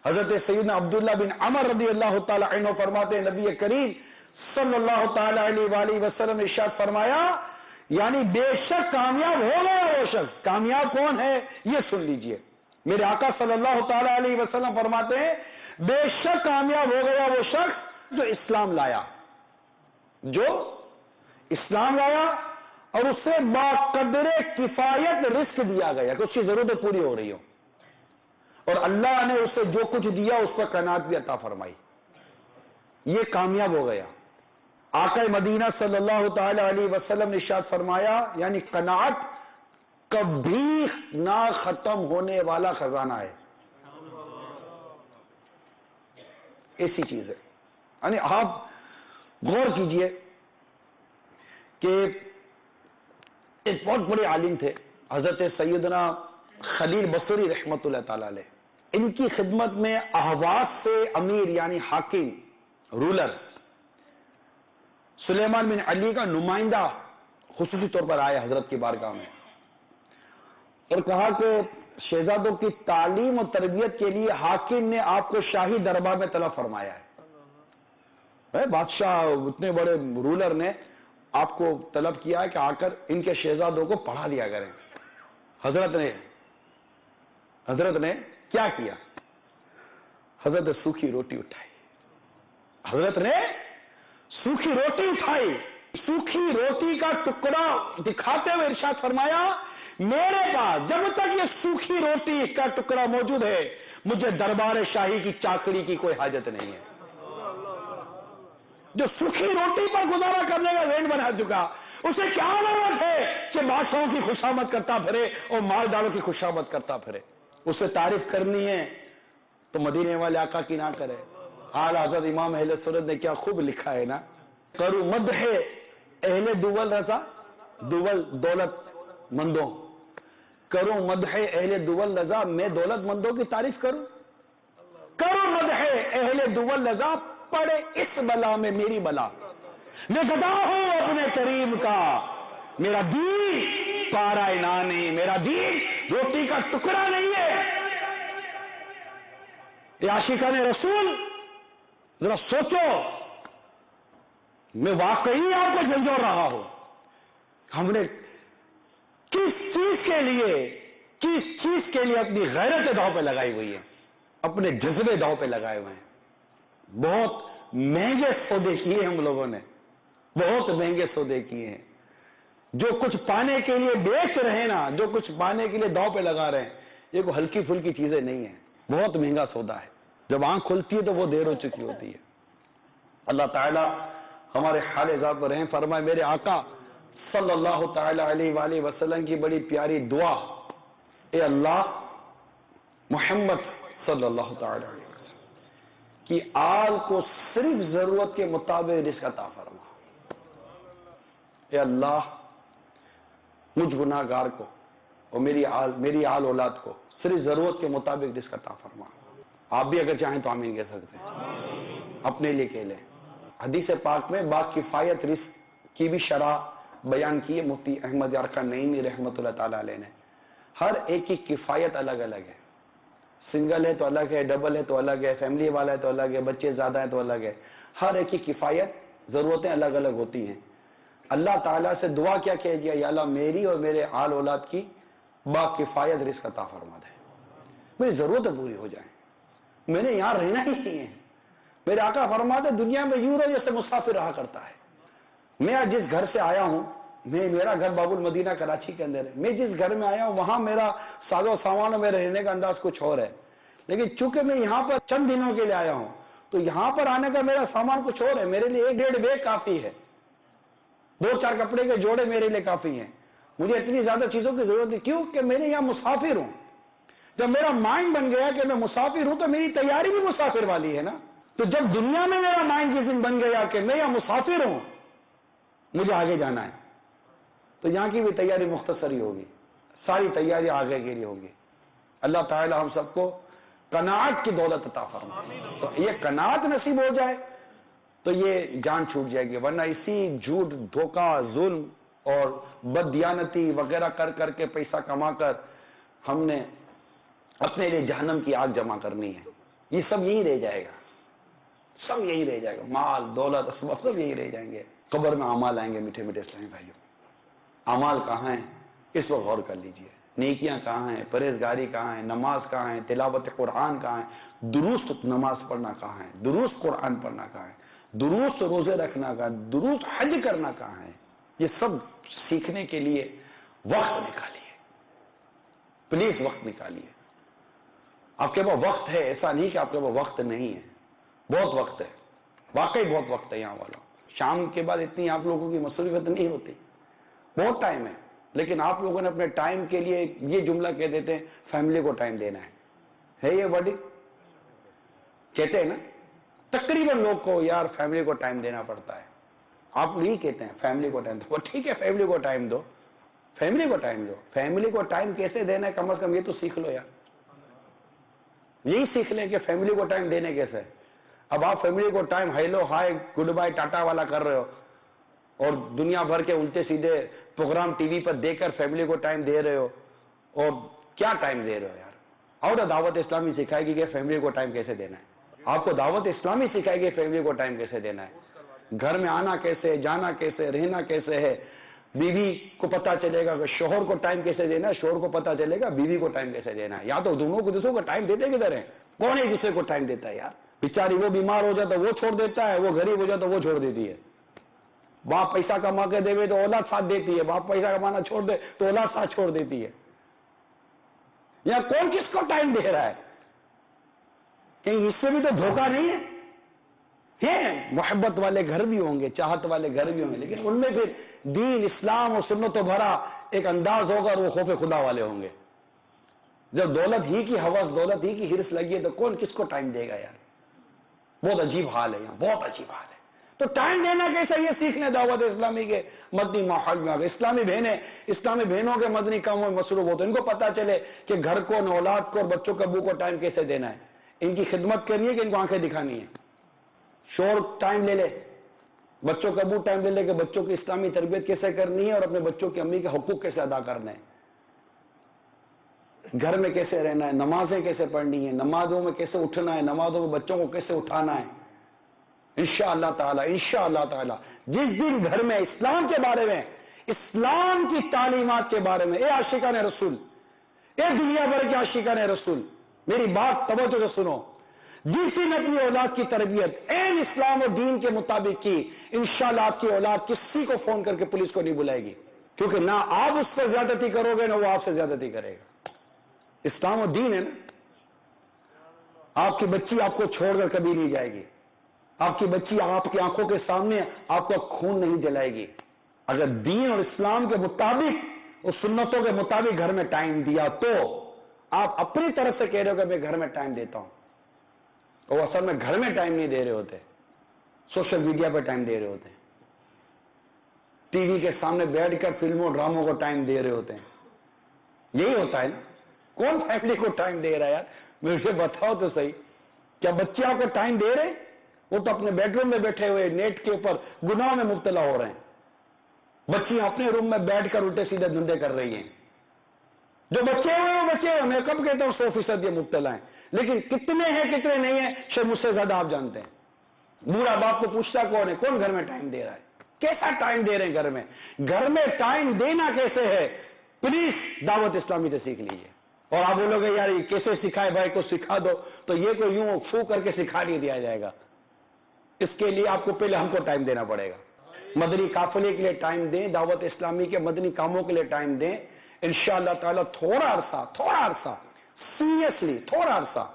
حضرت سیدنا عبداللہ بن عمر رضی اللہ تعالی عنہ فرماتے ہیں، نبی کریم صلی اللہ تعالی علیہ وآلہ وسلم ارشاد فرمایا، یعنی بے شک کامیاب ہو گیا وہ شخص. کامیاب کون ہے یہ سن لیجئے. میرے آقا صلی اللہ تعالی علیہ وسلم فرماتے ہیں، بے شک کامیاب ہو گیا وہ شخص جو اسلام لایا، جو اسلام لایا اور اس سے باقدر کفایت رزق دیا گیا کہ اس کی ضرورتیں پوری ہو رہی ہو، اور اللہ نے اسے جو کچھ دیا اس پر قناعت بھی عطا فرمائی. یہ کامیاب ہو گیا. آقا مدینہ صلی اللہ تعالی علیہ وسلم نے ارشاد فرمایا، یعنی قناعت کبھی نہ ختم ہونے والا خزانہ ہے. ایسی چیز ہے. یعنی آپ غور کیجئے کہ ایک بہت بڑے عالم تھے حضرت سیدنا خلیل بصری رحمت اللہ تعالی علیہ. ان کی خدمت میں اہواز سے امیر یعنی حاکم، رولر سلیمان بن علی کا نمائندہ خصوصی طور پر آیا حضرت کی بارگاہ میں اور کہا کہ شہزادوں کی تعلیم و تربیت کے لیے حاکم نے آپ کو شاہی دربار میں طلب فرمایا ہے. بادشاہ اتنے بڑے رولر نے آپ کو طلب کیا ہے کہ آ کر ان کے شہزادوں کو پڑھا دیا کریں. حضرت نے کیا کیا؟ حضرت نے سوکھی روٹی اٹھائی. حضرت نے سوکھی روٹی اٹھائی، سوکھی روٹی کا ٹکڑا دکھاتے ہوئے ارشاد فرمایا، میرے پاس جب تک یہ سوکھی روٹی کا ٹکڑا موجود ہے مجھے دربار شاہی کی چاکری کی کوئی حاجت نہیں ہے. جو سوکھی روٹی پر گزارا کرنے کا ذہن بنا چکا، اسے کیا ضرورت ہے کہ بادشاہوں کی خوشامد کرتا پھرے اور مالداروں کی خوشامد کرتا پھرے؟ اسے تعریف کرنی ہے تو مدینے والے آقا کی نہ کرے. اعلیٰ حضرت امام اہل سنت نے کیا خوب لکھا ہے نا، کرو مدح اہل دول رضا دول دولت مندوں، کرو مدح اہل دول رضا میں دولت مندوں کی تعریف کروں، کرو مدح اہل دول رضا پڑے اس بلا میں میری بلا، میں گدا ہوں اپنے کریم کا، میرا دین پارا انا نہیں، میرا دین روٹی کا ٹکڑا نہیں ہے. یہ عاشقان رسول ذرا سوچو میں واقعی آپ کو جھنجھوڑ رہا ہوں. ہم نے کس چیز کے لیے اپنی غیرت داؤ پہ لگائی ہوئی ہے, اپنے جذبے داؤ پہ لگائے ہوئے ہیں. بہت مہنگے سودے کیے ہم لوگوں نے, بہت مہنگے سودے کیے ہیں. جو کچھ پانے کے لیے بیچ رہے ہیں نا, جو کچھ پانے کے لیے داؤ پہ لگا رہے ہیں, یہ کوئی ہلکی پھلکی چیزیں نہیں ہیں, بہت مہنگا سودا ہے. جب آنکھ کھلتی ہے تو وہ دیر ہو چکی ہوتی ہے. اللہ تعالی ہمارے حال ذات پر رحم فرمائے. میرے آقا صلی اللہ تعالی علیہ وآلہ وسلم کی بڑی پیاری دعا, اے اللہ محمد صلی اللہ تعالی علیہ وسلم کی آل کو صرف ضرورت کے مطابق رزق عطا فرما. اے اللہ مجھ گناہ گار کو اور میری آل اولاد کو صرف ضرورت کے مطابق رزق عطا فرما. آپ بھی اگر چاہیں تو آمین کہہ سکتے ہیں, اپنے لیے کہہ لیں. حدیث پاک میں با کفایت رزق کی بھی شرح بیان کی ہے مفتی احمد یارخان نعیمی رحمۃ اللہ تعالی علیہ نے. ہر ایک کی کفایت الگ الگ ہے. سنگل ہے تو الگ ہے, ڈبل ہے تو الگ ہے, فیملی والا ہے تو الگ ہے, بچے زیادہ ہیں تو الگ ہے. ہر ایک کی کفایت ضرورتیں الگ الگ ہوتی ہیں. اللہ تعالیٰ سے دعا کیا کہہ یا اللہ میری اور میرے آل اولاد کی با کفایت رزق عطا فرما دے, میری ضرورتیں پوری ہو جائیں. میں نے یہاں رہنا ہی نہیں ہے. میرے آقا فرماتے دنیا میں یوں رہو جیسے مسافر رہا کرتا ہے. میں آج جس گھر سے آیا ہوں, میرا گھر باب المدینہ کراچی کے اندر ہے. میں جس گھر میں آیا ہوں وہاں میرا ساز و سامان اور میرے رہنے کا انداز کچھ اور ہے. لیکن چونکہ میں یہاں پر چند دنوں کے لیے آیا ہوں تو یہاں پر آنے کا میرا سامان کچھ اور ہے. میرے لیے 1-1.5 بیگ کافی ہے, 2-4 کپڑے کے جوڑے میرے لیے کافی ہیں. مجھے اتنی زیادہ چیزوں کی ضرورت نہیں. کیوں کہ میں یہاں مسافر ہوں. جب میرا مائنڈ بن گیا کہ میں مسافر ہوں تو میری تیاری بھی مسافر والی ہے نا. تو جب دنیا میں میرا مائنڈ جس دن بن گیا کہ میں یہاں مسافر ہوں, مجھے آگے جانا ہے, تو یہاں کی بھی تیاری مختصر ہی ہوگی. ساری تیاری آگے کے لیے ہوگی. اللہ تعالی ہم سب کو قناعت کی دولت عطا فرمائے. تو یہ قناعت نصیب ہو جائے تو یہ جان چھوٹ جائے گی. ورنہ اسی جھوٹ, دھوکہ, ظلم اور بددیانتی وغیرہ کر کر کے پیسہ کما کر ہم نے اپنے لیے جہنم کی آگ جمع کرنی ہے. یہ سب یہی رہ جائے گا, سب یہی رہ جائے گا. مال, دولت, سب یہی رہ جائیں گے. قبر میں اعمال آئیں گے. میٹھے میٹھے اسلامی بھائیوں, اعمال کہاں ہیں اس پر غور کر لیجئے. نیکیاں کہاں ہیں, پرہیزگاری کہاں ہے, نماز کہاں ہے, تلاوت قرآن کہاں ہے, درست نماز پڑھنا کہاں ہے, درست قرآن پڑھنا کہاں ہے, درست روزے رکھنا کہاں ہے, درست حج کرنا کہاں ہے. یہ سب سیکھنے کے لیے وقت نکالیے, پلیز وقت نکالیے. آپ کے پاس وقت ہے, ایسا نہیں کہ آپ کے پاس وقت نہیں ہے. بہت وقت ہے, واقعی بہت وقت ہے. یہاں والا شام کے بعد اتنی آپ لوگوں کی مصروفیت نہیں ہوتی, بہت ٹائم ہے. لیکن آپ لوگوں نے اپنے ٹائم کے لیے یہ جملہ کہہ دیتے ہیں فیملی کو ٹائم دینا ہے. یہ ورڈنگ کہتے ہیں نا تقریباً لوگ کو, یار فیملی کو ٹائم دینا پڑتا ہے. آپ نہیں کہتے ہیں فیملی کو ٹائم دو. ٹھیک ہے فیملی کو ٹائم دو, فیملی کو ٹائم دو. فیملی کو ٹائم کیسے دینا ہے کم از کم یہ تو سیکھ لو یار. یہی سیکھ لیں کہ فیملی کو ٹائم دینے کیسے. اب آپ فیملی کو time hello hi good bye Tata والا کر رہے ہو اور دنیا بھر کے الٹے سیدھے پروگرام ٹی وی پر دیکھ کر فیملی کو ٹائم دے رہے ہو. اور کیا ٹائم دے رہے ہو یار. اور دعوت اسلامی سکھائے گی کہ فیملی کو ٹائم کیسے دینا ہے. آپ کو دعوت اسلامی سکھائے گی فیملی کو ٹائم کیسے دینا ہے. گھر میں آنا کیسے, جانا کیسے, رہنا کیسے ہے. بیوی کو پتا چلے گا کہ شوہر کو ٹائم کیسے دینا ہے, شوہر کو پتا چلے گا بیوی کو ٹائم کیسے دینا ہے. یا تو دونوں کو دوسروں کو ٹائم دیتے کدھر ہیں. کون ایک دوسرے کو ٹائم دیتا ہے یار. بیچاری وہ بیمار ہو جائے تو وہ چھوڑ دیتا ہے, وہ غریب ہو جائے تو وہ چھوڑ دیتی ہے. باپ پیسہ کما کے دے تو اولاد ساتھ دیتی ہے, باپ پیسہ کمانا چھوڑ دے تو اولاد ساتھ چھوڑ دیتی ہے. یا کون کس کو ٹائم دے رہا ہے. کہیں اس سے بھی تو دھوکہ نہیں ہے. محبت والے گھر بھی ہوں گے, چاہت والے گھر بھی ہوں گے, لیکن ان میں پھر دین, اسلام اور سنتوں بھرا ایک انداز ہوگا اور وہ خوف خدا والے ہوں گے. جب دولت ہی کی ہوس, دولت ہی کی ہرس لگی ہے تو کون کس کو ٹائم دے گا یار. بہت عجیب حال ہے یہاں, بہت عجیب حال ہے. تو ٹائم دینا کیسا, یہ سیکھنے دعوت اسلامی کے مدنی ماحول میں. اسلامی بہنوں کے مدنی کاموں میں مصروف ہوتے ہیں. ان کو پتا چلے کہ گھر کو, اولاد کو اور بچوں کے ابو کو ٹائم کیسے دینا ہے. ان کی خدمت کرنی ہے کہ ان کو آنکھیں دکھانی ہے. شور ٹائم لے لے, بچوں کا ابو ٹائم لے لے کہ بچوں کی اسلامی تربیت کیسے کرنی ہے اور اپنے بچوں کی امی کے حقوق کیسے ادا کرنے ہیں, گھر میں کیسے رہنا ہے, نمازیں کیسے پڑھنی ہے, نمازوں میں کیسے اٹھنا ہے, نمازوں میں بچوں کو کیسے اٹھانا ہے. انشاءاللہ تعالی جس دن گھر میں اسلام کے بارے میں، اسلام کی تعلیمات کے بارے میں، اے عاشقان رسول، اے دنیا بھر کے عاشقان رسول، میری بات توجہ سے سنو، جس دن اپنی اولاد کی تربیت این اسلام و دین کے مطابق کی، انشاءاللہ آپ کی اولاد کسی کو فون کر کے پولیس کو نہیں بلائے گی، کیونکہ نہ آپ اس پر زیادتی کرو گے نہ وہ آپ سے زیادتی کرے گا۔ اسلام و دین ہے نا۔ آپ کی بچی آپ کو چھوڑ کر کبھی نہیں جائے گی، آپ کی بچی آپ کی آنکھوں کے سامنے آپ کا خون نہیں جلائے گی، اگر دین اور اسلام کے مطابق اس سنتوں کے مطابق گھر میں ٹائم دیا تو آپ اپنی طرف سے کہہ رہے ہو کہ میں گھر میں ٹائم دیتا ہوں، اور اصل میں گھر میں ٹائم نہیں دے رہے ہوتے، سوشل میڈیا پہ ٹائم دے رہے ہوتے ہیں، ٹی وی کے سامنے بیٹھ کر فلموں ڈراموں کو ٹائم دے رہے ہوتے ہیں۔ یہی ہوتا ہے نا، کون فیملی کو ٹائم دے رہا ہے یار؟ مجھے بتاؤ تو صحیح، کیا بچے آپ کو ٹائم دے رہے؟ وہ تو اپنے بیڈ روم میں بیٹھے ہوئے نیٹ کے اوپر گناہ میں مبتلا ہو رہے ہیں، بچیاں اپنے روم میں بیٹھ کر الٹے سیدھے دھندے کر رہی ہیں۔ جو بچے ہوئے وہ بچے ہوئے، میں کب کہتا ہوں 100% یہ مبتلا ہیں، لیکن کتنے ہیں کتنے نہیں ہیں شاید مجھ سے زیادہ آپ جانتے ہیں۔ بوڑھا باپ کو پوچھتا کون ہے، کون گھر میں ٹائم دے رہا ہے، کیسا ٹائم دے رہے ہیں گھر میں؟ گھر میں ٹائم دینا کیسے ہے؟ پلیز دعوت اسلامی سے سیکھ لیجئے۔ اور آپ بولو گے یار یہ کیسے سکھائے بھائی کو سکھا دو، تو یہ کوئی یوں فو کر کے سکھا نہیں دیا جائے گا، اس کے لیے آپ کو پہلے ہم کو ٹائم دینا پڑے گا۔ مدنی قافلے کے لیے ٹائم دیں، دعوت اسلامی کے مدنی کاموں کے لیے ٹائم دیں، انشاءاللہ تعالی تھوڑا عرصہ سیریسلی، تھوڑا عرصہ،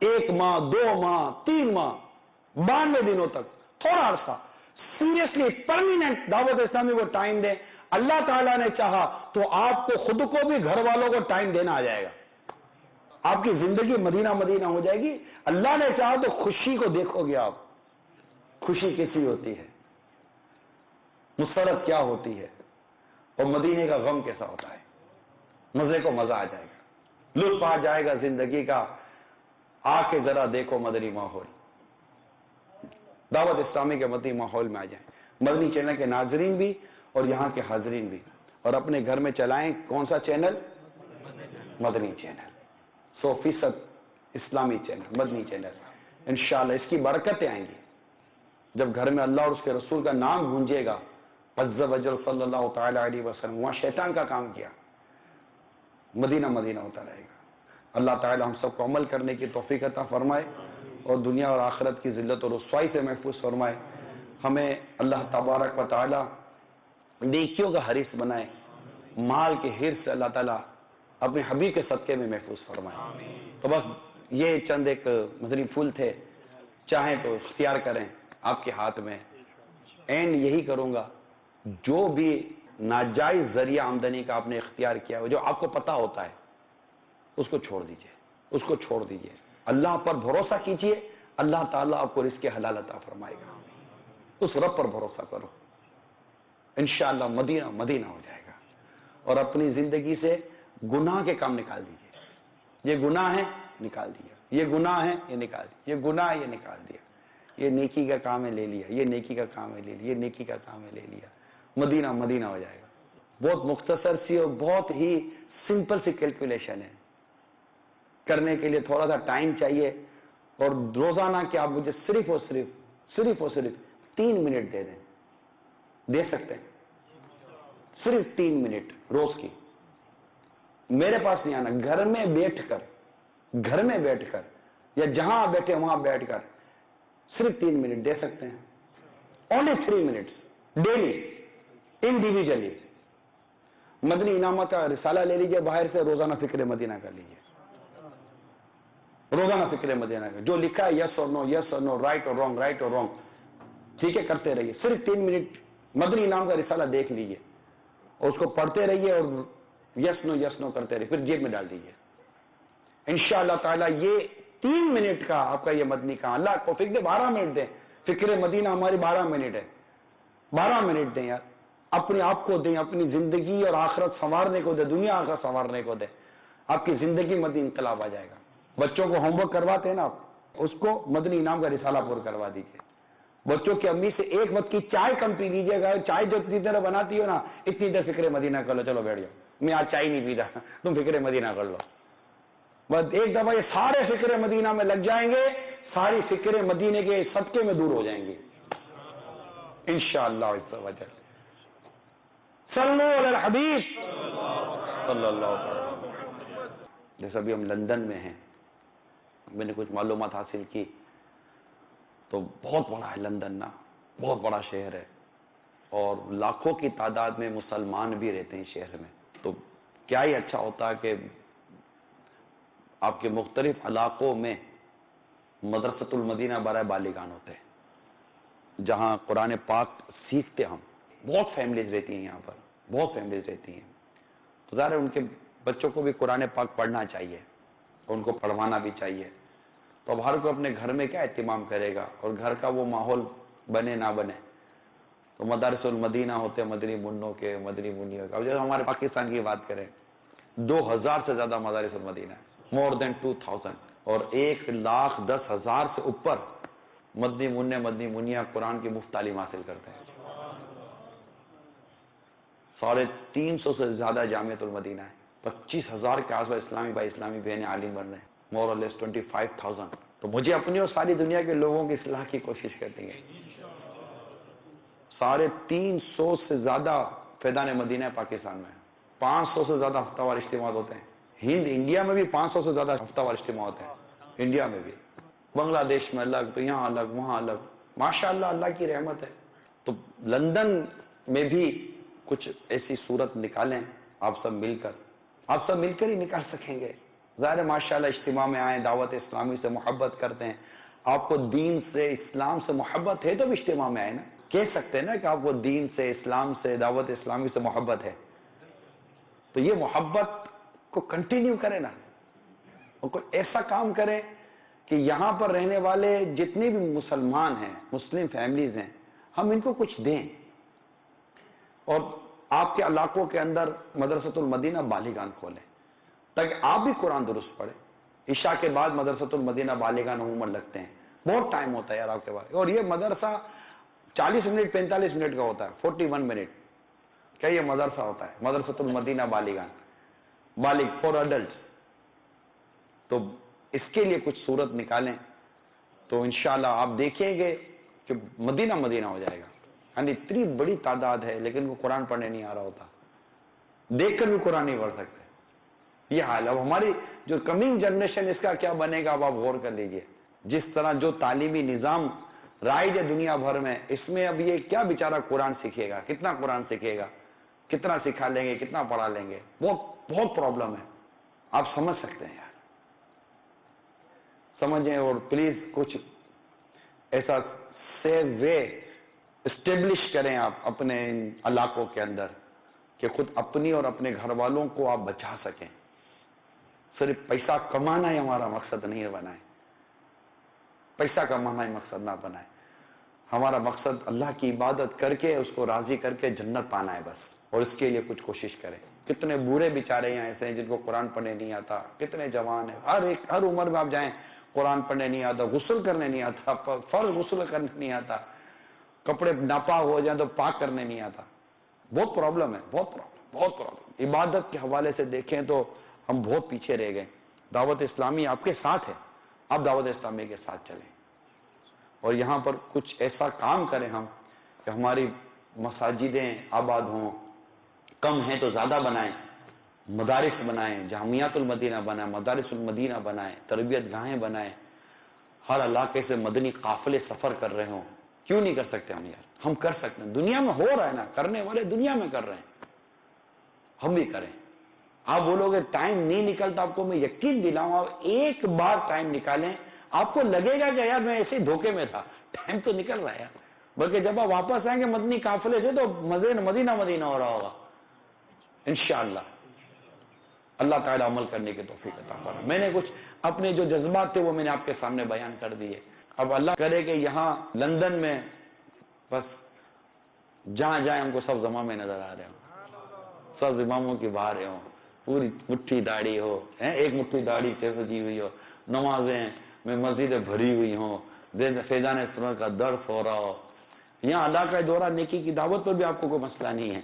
1 ماہ 2 ماہ 3 ماہ 92 دنوں تک تھوڑا عرصہ سیریسلی پرماننٹ دعوت اسلامی کو ٹائم دیں۔ اللہ تعالیٰ نے چاہا تو آپ کو خود کو بھی گھر والوں کو ٹائم دینا آ جائے گا، آپ کی زندگی مدینہ مدینہ ہو جائے گی۔ اللہ نے چاہا تو خوشی کو دیکھو گے آپ، خوشی کیسی ہوتی ہے، مسرت کیا ہوتی ہے، اور مدینے کا غم کیسا ہوتا ہے، مزے کو مزہ آ جائے گا، لطف آ جائے گا زندگی کا۔ آ کے ذرا دیکھو مدنی ماحول، دعوت اسلامی کے مدنی ماحول میں آ جائیں، مدنی چینل کے ناظرین بھی اور یہاں کے حاضرین بھی، اور اپنے گھر میں چلائیں کون سا چینل؟ مدنی چینل، 100% اسلامی چینل، مدنی چینل۔ انشاءاللہ اس کی برکتیں آئیں گی جب گھر میں اللہ اور اس کے رسول کا نام گونجے گا، عز و جل صلی اللہ تعالی علیہ وسلم، وہاں شیطان کا کام کیا، مدینہ مدینہ ہوتا رہے گا۔ اللہ تعالی ہم سب کو عمل کرنے کی توفیق عطا فرمائے، اور دنیا اور آخرت کی ذلت اور رسوائی سے محفوظ فرمائے۔ ہمیں اللہ تبارک و تعالی نیکیوں کا حریص بنائے، مال کے حرص سے اللہ تعالیٰ اپنے حبیب کے صدقے میں محفوظ فرمائے۔ تو بس یہ چند ایک مدنی پھول تھے، چاہیں تو اختیار کریں، آپ کے ہاتھ میں۔ اینڈ یہی کروں گا، جو بھی ناجائز ذریعہ آمدنی کا آپ نے اختیار کیا ہو، جو آپ کو پتا ہوتا ہے، اس کو چھوڑ دیجئے، اس کو چھوڑ دیجئے، اللہ پر بھروسہ کیجئے، اللہ تعالیٰ آپ کو رزق حلال عطا فرمائے گا، اس رب پر بھروسہ کرو، انشاءاللہ مدینہ مدینہ ہو جائے گا۔ اور اپنی زندگی سے گناہ کے کام نکال دیجئے، یہ گناہ ہے نکال دیا، یہ گناہ ہے یہ نکال دیا، یہ گناہ ہے یہ نکال دیا، یہ نیکی کا کام ہے لے لیا، یہ نیکی کا کام ہے لے لیا، یہ نیکی کا کام ہے لے لیا، مدینہ مدینہ ہو جائے گا۔ بہت مختصر سی اور بہت ہی سمپل سی کیلکولیشن ہے، کرنے کے لیے تھوڑا سا ٹائم چاہیے، اور روزانہ کہ آپ مجھے صرف اور صرف 3 منٹ دے دیں، دے سکتے ہیں؟ صرف 3 منٹ روز کی، میرے پاس نہیں آنا، گھر میں بیٹھ کر یا جہاں بیٹھے وہاں بیٹھ کر صرف 3 منٹ دے سکتے ہیں، اونلی 3 منٹس ڈیلی، انڈیویجلی۔ مدنی انعامات کا رسالہ لے لیجئے باہر سے، روزانہ فکر مدینہ کر لیجئے، روزانہ فکر مدینہ کا جو لکھا ہے یس اور نو، رائٹ اور رانگ، ٹھیک ہے، کرتے رہیے، صرف 3 منٹ مدنی انعام کا رسالہ دیکھ لیجئے، اور اس کو پڑھتے رہیے، اور یس نو کرتے رہیے، پھر جیب میں ڈال دیجئے۔ انشاءاللہ تعالیٰ یہ 3 منٹ کا آپ کا یہ مدنی کام، اللہ کو فکر 12 منٹ دیں، فکر مدینہ ہماری 12 منٹ ہے، 12 منٹ دیں یار، اپنے آپ کو دیں، اپنی زندگی اور آخرت سنوارنے کو دیں، دنیا آخرت سنوارنے کو دیں، آپ کی زندگی مدنی انقلاب آ جائے گا۔ بچوں کو ہوم ورک کرواتے ہیں نا آپ، اس کو مدنی انعام کا رسالہ پورا کروا دیجیے۔ بچوں کی امی سے ایک وقت کی چائے کم پی لیجیے گا، چائے جو اتنی دیر بناتی ہو نا، اتنی دیر فکر مدینہ کر لو، چلو بیٹھ جاؤ، میں آج چائے نہیں پیتا، تم فکر مدینہ کر لو، بس ایک دفعہ یہ سارے فکر مدینہ میں لگ جائیں گے، ساری فکریں مدینے کے صدقے میں دور ہو جائیں گی انشاءاللہ عز و جل۔ صلو علی الحبیب صلی اللہ علیہ وسلم۔ جیسے ابھی ہم لندن میں ہیں، میں نے کچھ معلومات حاصل کی تو بہت بڑا ہے لندن نا، بہت بڑا شہر ہے اور لاکھوں کی تعداد میں مسلمان بھی رہتے ہیں شہر میں۔ تو کیا ہی اچھا ہوتا کہ آپ کے مختلف علاقوں میں مدرسۃ المدینہ برائے بالیغان ہوتے ہیں جہاں قرآن پاک سیکھتے ہم۔ بہت فیملیز رہتی ہیں یہاں پر، بہت فیملیز رہتی ہیں، تو ظاہر ہے ان کے بچوں کو بھی قرآن پاک پڑھنا چاہیے اور ان کو پڑھوانا بھی چاہیے۔ تو اب ہر کوئی اپنے گھر میں کیا اہتمام کرے گا اور گھر کا وہ ماحول بنے نہ بنے، تو مدارس المدینہ ہوتے ہیں مدنی منوں کے، مدنی منیوں کے۔ اب جب ہمارے پاکستان کی بات کریں 2000 سے زیادہ مدارس المدینہ ہے، مور دین 2000، اور 1,10,000 سے اوپر مدنی منع مدنی منیا قرآن کی مفت تعلیم حاصل کرتے ہیں۔ 350 سے زیادہ جامعۃ المدینہ ہے، 25,000 کے آس پاس اسلامی بھائی اسلامی بہنیں عالم بن رہے ہیں، مور اور لیس 25,000۔ تو مجھے اپنی اور ساری دنیا کے لوگوں کی اصلاح کی کوشش کرنی ہے۔ 350 سے زیادہ فیضان مدینہ پاکستان میں، 500 سے زیادہ ہفتہ وار اجتماعات ہوتے ہیں۔ انڈیا میں بھی 500 سے زیادہ ہفتہ وار اجتماع ہوتے ہیں، انڈیا میں بھی، بنگلہ دیش میں الگ، تو یہاں الگ وہاں الگ، ماشاءاللہ اللہ کی رحمت ہے۔ تو لندن میں بھی کچھ ایسی صورت نکالیں آپ سب مل کر، آپ سب مل کر ہی نکال سکیں گے۔ ظاہر ماشاءاللہ اجتماع میں آئیں، دعوت اسلامی سے محبت کرتے ہیں، آپ کو دین سے اسلام سے محبت ہے تو بھی اجتماع میں آئے نا، کہہ سکتے ہیں نا کہ آپ کو دین سے اسلام سے دعوت اسلامی سے محبت ہے، تو یہ محبت کو کنٹینیو کرے نا، اور کوئی ایسا کام کرے کہ یہاں پر رہنے والے جتنے بھی مسلمان ہیں، مسلم فیملیز ہیں، ہم ان کو کچھ دیں، اور آپ کے علاقوں کے اندر مدرسۃ المدینہ بالیغان کھولیں تاکہ آپ بھی قرآن درست پڑھیں۔ عشاء کے بعد مدرسۃ المدینہ بالیغان عموماً لگتے ہیں، بہت ٹائم ہوتا ہے یار آپ کے پاس، اور یہ مدرسہ 40 منٹ 45 منٹ کا ہوتا ہے، 41 منٹ کیا یہ مدرسہ ہوتا ہے، مدرسۃ المدینہ بالیغان، بالغ فور ایڈلٹس۔ تو اس کے لیے کچھ صورت نکالیں تو انشاءاللہ آپ دیکھیں گے کہ مدینہ مدینہ ہو جائے گا۔ یعنی اتنی بڑی تعداد ہے لیکن وہ قرآن پڑھنے نہیں آ رہا ہوتا، دیکھ کر بھی قرآن نہیں پڑھ سکتے، یہ حال ہے۔ اب ہماری جو کمنگ جنریشن اس کا کیا بنے گا، اب آپ غور کر لیجئے، جس طرح جو تعلیمی نظام رائج ہے دنیا بھر میں، اس میں اب یہ کیا بیچارہ قرآن سیکھے گا، کتنا قرآن سیکھے گا، کتنا سکھا لیں گے، کتنا پڑھا لیں گے، بہت پرابلم ہے، آپ سمجھ سکتے ہیں یار، سمجھیں، اور پلیز کچھ ایسا سیو وے اسٹیبلش کریں آپ اپنے علاقوں کے اندر کہ خود اپنی اور اپنے گھر والوں کو آپ بچا سکیں۔ صرف پیسہ کمانا ہی ہمارا مقصد نہیں بنائے، پیسہ کمانا ہی مقصد نہ بنائے، ہمارا مقصد اللہ کی عبادت کر کے اس کو راضی کر کے جنت پانا ہے بس، اور اس کے لیے کچھ کوشش کریں۔ کتنے بوڑھے بیچارے یہاں ایسے ہیں جن کو قرآن پڑھنے نہیں آتا، کتنے جوان ہیں، ہر عمر میں آپ جائیں، قرآن پڑھنے نہیں آتا، غسل کرنے نہیں آتا، فرض غسل کرنے نہیں آتا، کپڑے ناپاک ہو جائیں تو پاک کرنے نہیں آتا، بہت پرابلم ہے، بہت پرابلم۔ عبادت کے حوالے سے دیکھیں تو ہم بہت پیچھے رہ گئے۔ دعوت اسلامی آپ کے ساتھ ہے، آپ دعوت اسلامی کے ساتھ چلیں، اور یہاں پر کچھ ایسا کام کریں ہم کہ ہماری مساجدیں آباد ہوں، کم ہیں تو زیادہ بنائیں، مدارس بنائیں، جامعات المدینہ بنائیں، مدارس المدینہ بنائیں، تربیت گاہیں بنائیں، ہر علاقے سے مدنی قافلے سفر کر رہے ہوں۔ کیوں نہیں کر سکتے ہم یار، ہم کر سکتے ہیں، دنیا میں ہو رہا ہے نا، کرنے والے دنیا میں کر رہے ہیں، ہم بھی کریں۔ آپ بولو گے ٹائم نہیں نکلتا، آپ کو میں یقین دلاؤں، آپ ایک بار ٹائم نکالیں، آپ کو لگے گا کہ یار میں ایسے دھوکے میں تھا، ٹائم تو نکل رہا ہے یار، بلکہ جب آپ واپس آئیں گے مدنی قافلے سے تو مدینہ مدینہ ہو رہا ہوگا انشاءاللہ۔ اللہ تعالیٰ عمل کرنے کی توفیق عطا فرمائے۔ میں نے کچھ اپنے جو جذبات تھے وہ میں نے آپ کے سامنے بیان کر دیے۔ اب اللہ کرے کہ یہاں لندن میں بس جہاں جائیں ہم کو سب زماں میں نظر آ رہے ہوں، سب اماموں کی بہاریں ہوں، پوری مٹھی داڑھی ہو، ایک مٹھی داڑھی سے سجی ہوئی ہو، نمازیں میں مسجدیں بھری ہوئی ہوں، فیضان سنت کا درس ہو رہا ہو، یہاں علاقہ دورہ نیکی کی دعوت پر بھی آپ کو کوئی مسئلہ نہیں ہے،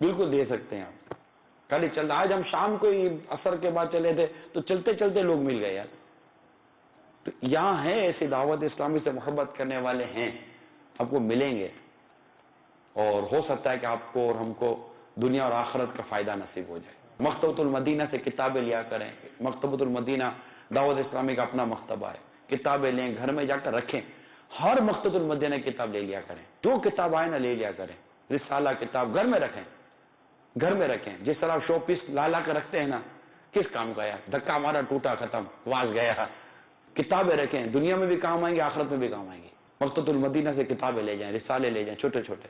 بالکل دے سکتے ہیں آپ۔ کل چل رہا، آج ہم شام کو ہی عصر کے بعد چلے تھے تو چلتے چلتے لوگ مل گئے یار، تو یہاں ہے ایسی دعوت اسلامی سے محبت کرنے والے ہیں، آپ کو ملیں گے، اور ہو سکتا ہے کہ آپ کو اور ہم کو دنیا اور آخرت کا فائدہ نصیب ہو جائے۔ مکتبۃ المدینہ سے کتابیں لیا کریں، مکتبۃ المدینہ دعوت اسلامی کا اپنا مکتبہ ہے، کتابیں لیں، گھر میں جا کر رکھیں، ہر مکتبۃ المدینہ کی کتاب لے لیا کریں، جو کتاب آئے نہ لے لیا کریں، رسالہ کتاب گھر میں رکھیں، گھر میں رکھیں، جس طرح آپ شو پیس لا کر رکھتے ہیں نا، کس کام کا یار، دھکا مارا ٹوٹا ختم، واز گیا۔ کتابیں رکھیں، دنیا میں بھی کام آئیں گی، آخرت میں بھی کام آئیں گی۔ مکتبۃ المدینہ سے کتابیں لے جائیں، رسالے لے جائیں چھوٹے چھوٹے،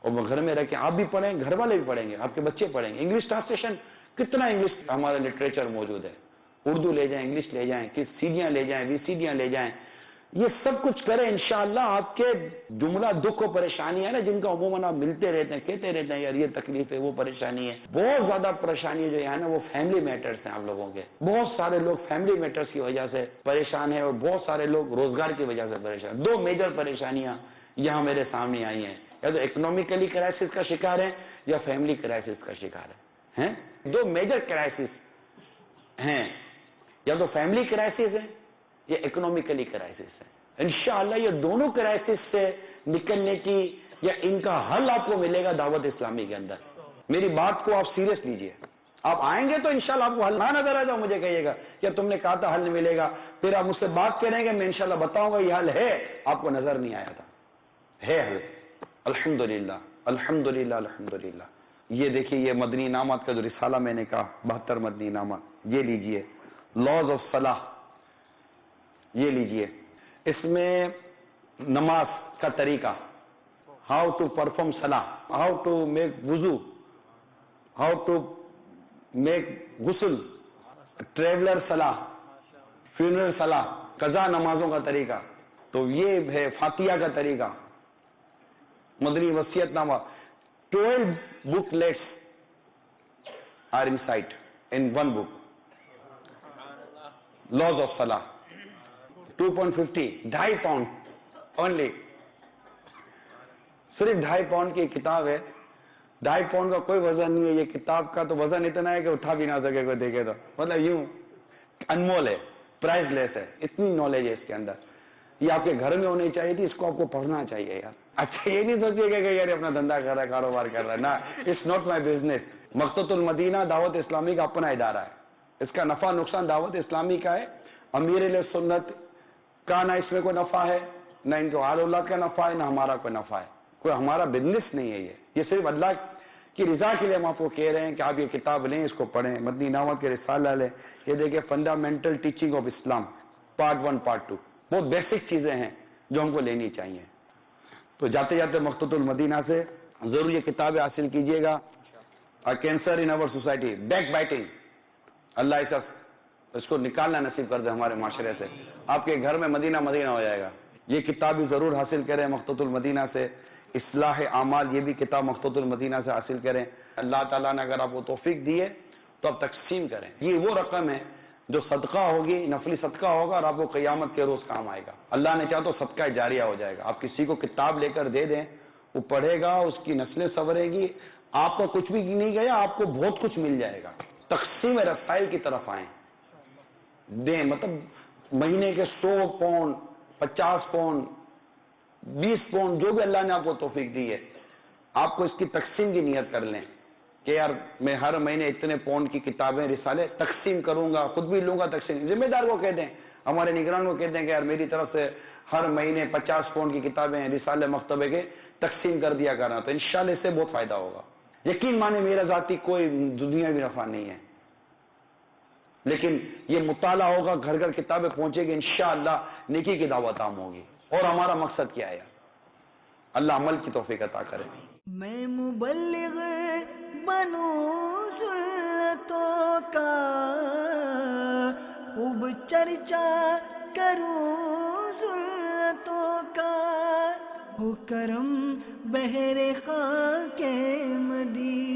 اور وہ گھر میں رکھیں، آپ بھی پڑھیں، گھر والے بھی پڑھیں گے، آپ کے بچے پڑھیں گے۔ انگلش ٹرانسلیشن، کتنا انگلش ہمارا لٹریچر موجود ہے، اردو لے جائیں، انگلش لے جائیں، کس سیڈیاں لے جائیں، وی سیڈیاں لے جائیں، یہ سب کچھ کریں انشاءاللہ۔ آپ کے جملہ دکھ و پریشانی ہے نا، جن کا عموماً آپ ملتے رہتے ہیں، کہتے رہتے ہیں یار یہ تکلیف ہے، وہ پریشانی ہے، بہت زیادہ پریشانی جو ہے نا وہ فیملی میٹرز ہیں آپ لوگوں کے۔ بہت سارے لوگ فیملی میٹرز کی وجہ سے پریشان ہیں، اور بہت سارے لوگ روزگار کی وجہ سے پریشان۔ دو میجر پریشانیاں یہاں میرے سامنے آئی ہیں، یا تو اکنامیکلی کرائسس کا شکار ہے یا فیملی کرائسس کا شکار ہے۔ دو میجر کرائسس ہیں، یا تو فیملی کرائسس ہے یا اکنامیکلی کرائسس ہے۔ انشاءاللہ یہ دونوں کرائسس سے نکلنے کی یا ان کا حل آپ کو ملے گا دعوت اسلامی کے اندر۔ میری بات کو آپ سیریس لیجئے، آپ آئیں گے تو انشاءاللہ آپ کو حل نہ نظر آ جاؤ، مجھے کہیے گا کہ تم نے کہا تھا حل نہیں ملے گا، پھر آپ مجھ سے بات کریں گے، میں انشاءاللہ بتاؤں گا یہ حل ہے، آپ کو نظر نہیں آیا تھا، ہے حل۔ الحمدللہ الحمدللہ الحمدللہ۔ یہ دیکھیے، یہ مدنی انعامات کا جو رسالہ میں نے کہا، 72 مدنی انعامات، یہ لیجئے، لاز آف صلاح، یہ لیجئے، اس میں نماز کا طریقہ، ہاؤ ٹو پرفارم صلاح، ہاؤ ٹو میک وضو، ہاؤ ٹو میک غسل، ٹریولر صلاح، فیونرل صلاح، قضا نمازوں کا طریقہ، تو یہ ہے فاتحہ کا طریقہ، مدنی وصیت نامہ۔ 12 booklets are inside in one book. Laws of Salah, 2.50, 2.5 pound only. صرف 2.5 پاؤنڈ کی کتاب ہے، 2.5 پاؤنڈ کا کوئی وزن نہیں ہے، یہ کتاب کا تو وزن اتنا ہے کہ اٹھا بھی نہ سکے کوئی دیکھے تو، مطلب یوں انمول ہے، پرائز لیس ہے، اتنی نالج ہے اس کے اندر۔ یہ آپ کے گھر میں ہونی چاہیے تھی، اس کو آپ کو پڑھنا چاہیے یار۔ اچھا یہ نہیں سوچیے کہ یار اپنا دھندا کر رہا ہے، کاروبار کر رہا ہے، نا، اٹس ناٹ مائی بزنس۔ مکتبۃ المدینہ دعوت اسلامی کا اپنا ادارہ ہے، اس کا نفع نقصان دعوت اسلامی کا ہے، امیر علیہ سنت کا نہ اس میں کوئی نفع ہے، نہ ان کو آل اولاد کا نفع ہے، نہ ہمارا کوئی نفع ہے، کوئی ہمارا بزنس نہیں ہے۔ یہ صرف اللہ کی رضا کے لیے ہم آپ کو کہہ رہے ہیں کہ آپ یہ کتاب لیں، اس کو پڑھیں، مدنی انعامات کے رسالہ لیں۔ یہ دیکھیں، fundamental teaching of Islam, part 1 part 2، بہت بیسک چیزیں ہیں جو ہم کو لینی چاہیے۔ تو جاتے جاتے مکتبۃ المدینہ سے ضرور یہ کتابیں حاصل کیجیے گا۔ Cancer in our society, backbiting, اللہ اس کو نکالنا نصیب کر دے ہمارے معاشرے سے، آپ کے گھر میں مدینہ مدینہ ہو جائے گا۔ یہ کتاب بھی ضرور حاصل کریں مکتبۃ المدینہ سے۔ اصلاح اعمال، یہ بھی کتاب مکتبۃ المدینہ سے حاصل کریں۔ اللہ تعالیٰ نے اگر آپ کو توفیق دی ہے تو آپ تقسیم کریں، یہ وہ رقم ہے جو صدقہ ہوگی، نفلی صدقہ ہوگا، اور آپ کو قیامت کے روز کام آئے گا۔ اللہ نے چاہا تو صدقہ جاریہ ہو جائے گا۔ آپ کسی کو کتاب لے کر دے دیں، وہ پڑھے گا، اس کی نسلیں سنورے گی، آپ کا کچھ بھی نہیں گیا، آپ کو بہت کچھ مل جائے گا۔ تقسیم رسائل کی طرف آئیں، دیں، مطلب مہینے کے 100 پاؤنڈ، 50 پاؤنڈ، 20 پاؤنڈ، جو بھی اللہ نے آپ کو توفیق دی ہے، آپ کو اس کی تقسیم کی نیت کر لیں کہ یار میں ہر مہینے اتنے پاؤنڈ کی کتابیں، رسالے تقسیم کروں گا، خود بھی لوں گا تقسیم۔ ذمہ دار کو کہہ دیں، ہمارے نگران کو کہہ دیں کہ یار میری طرف سے ہر مہینے 50 پاؤنڈ کی کتابیں، رسالے، مکتبے کے تقسیم کر دیا کرنا، تو انشاءاللہ اس سے بہت فائدہ ہوگا۔ یقین مانے میرا ذاتی کوئی دنیا بھی نفع نہیں ہے، لیکن یہ مطالعہ ہوگا، گھر گھر کتابیں پہنچے گی، انشاءاللہ نیکی کی دعوت عام ہوگی۔ اور ہمارا مقصد کیا ہے؟ اللہ عمل کی توفیق عطا کرے۔ میں مبلغ بنوں سنتوں کا، خوب چرچا کروں سنتوں کا، ہو کرم بہر خاک مدینہ۔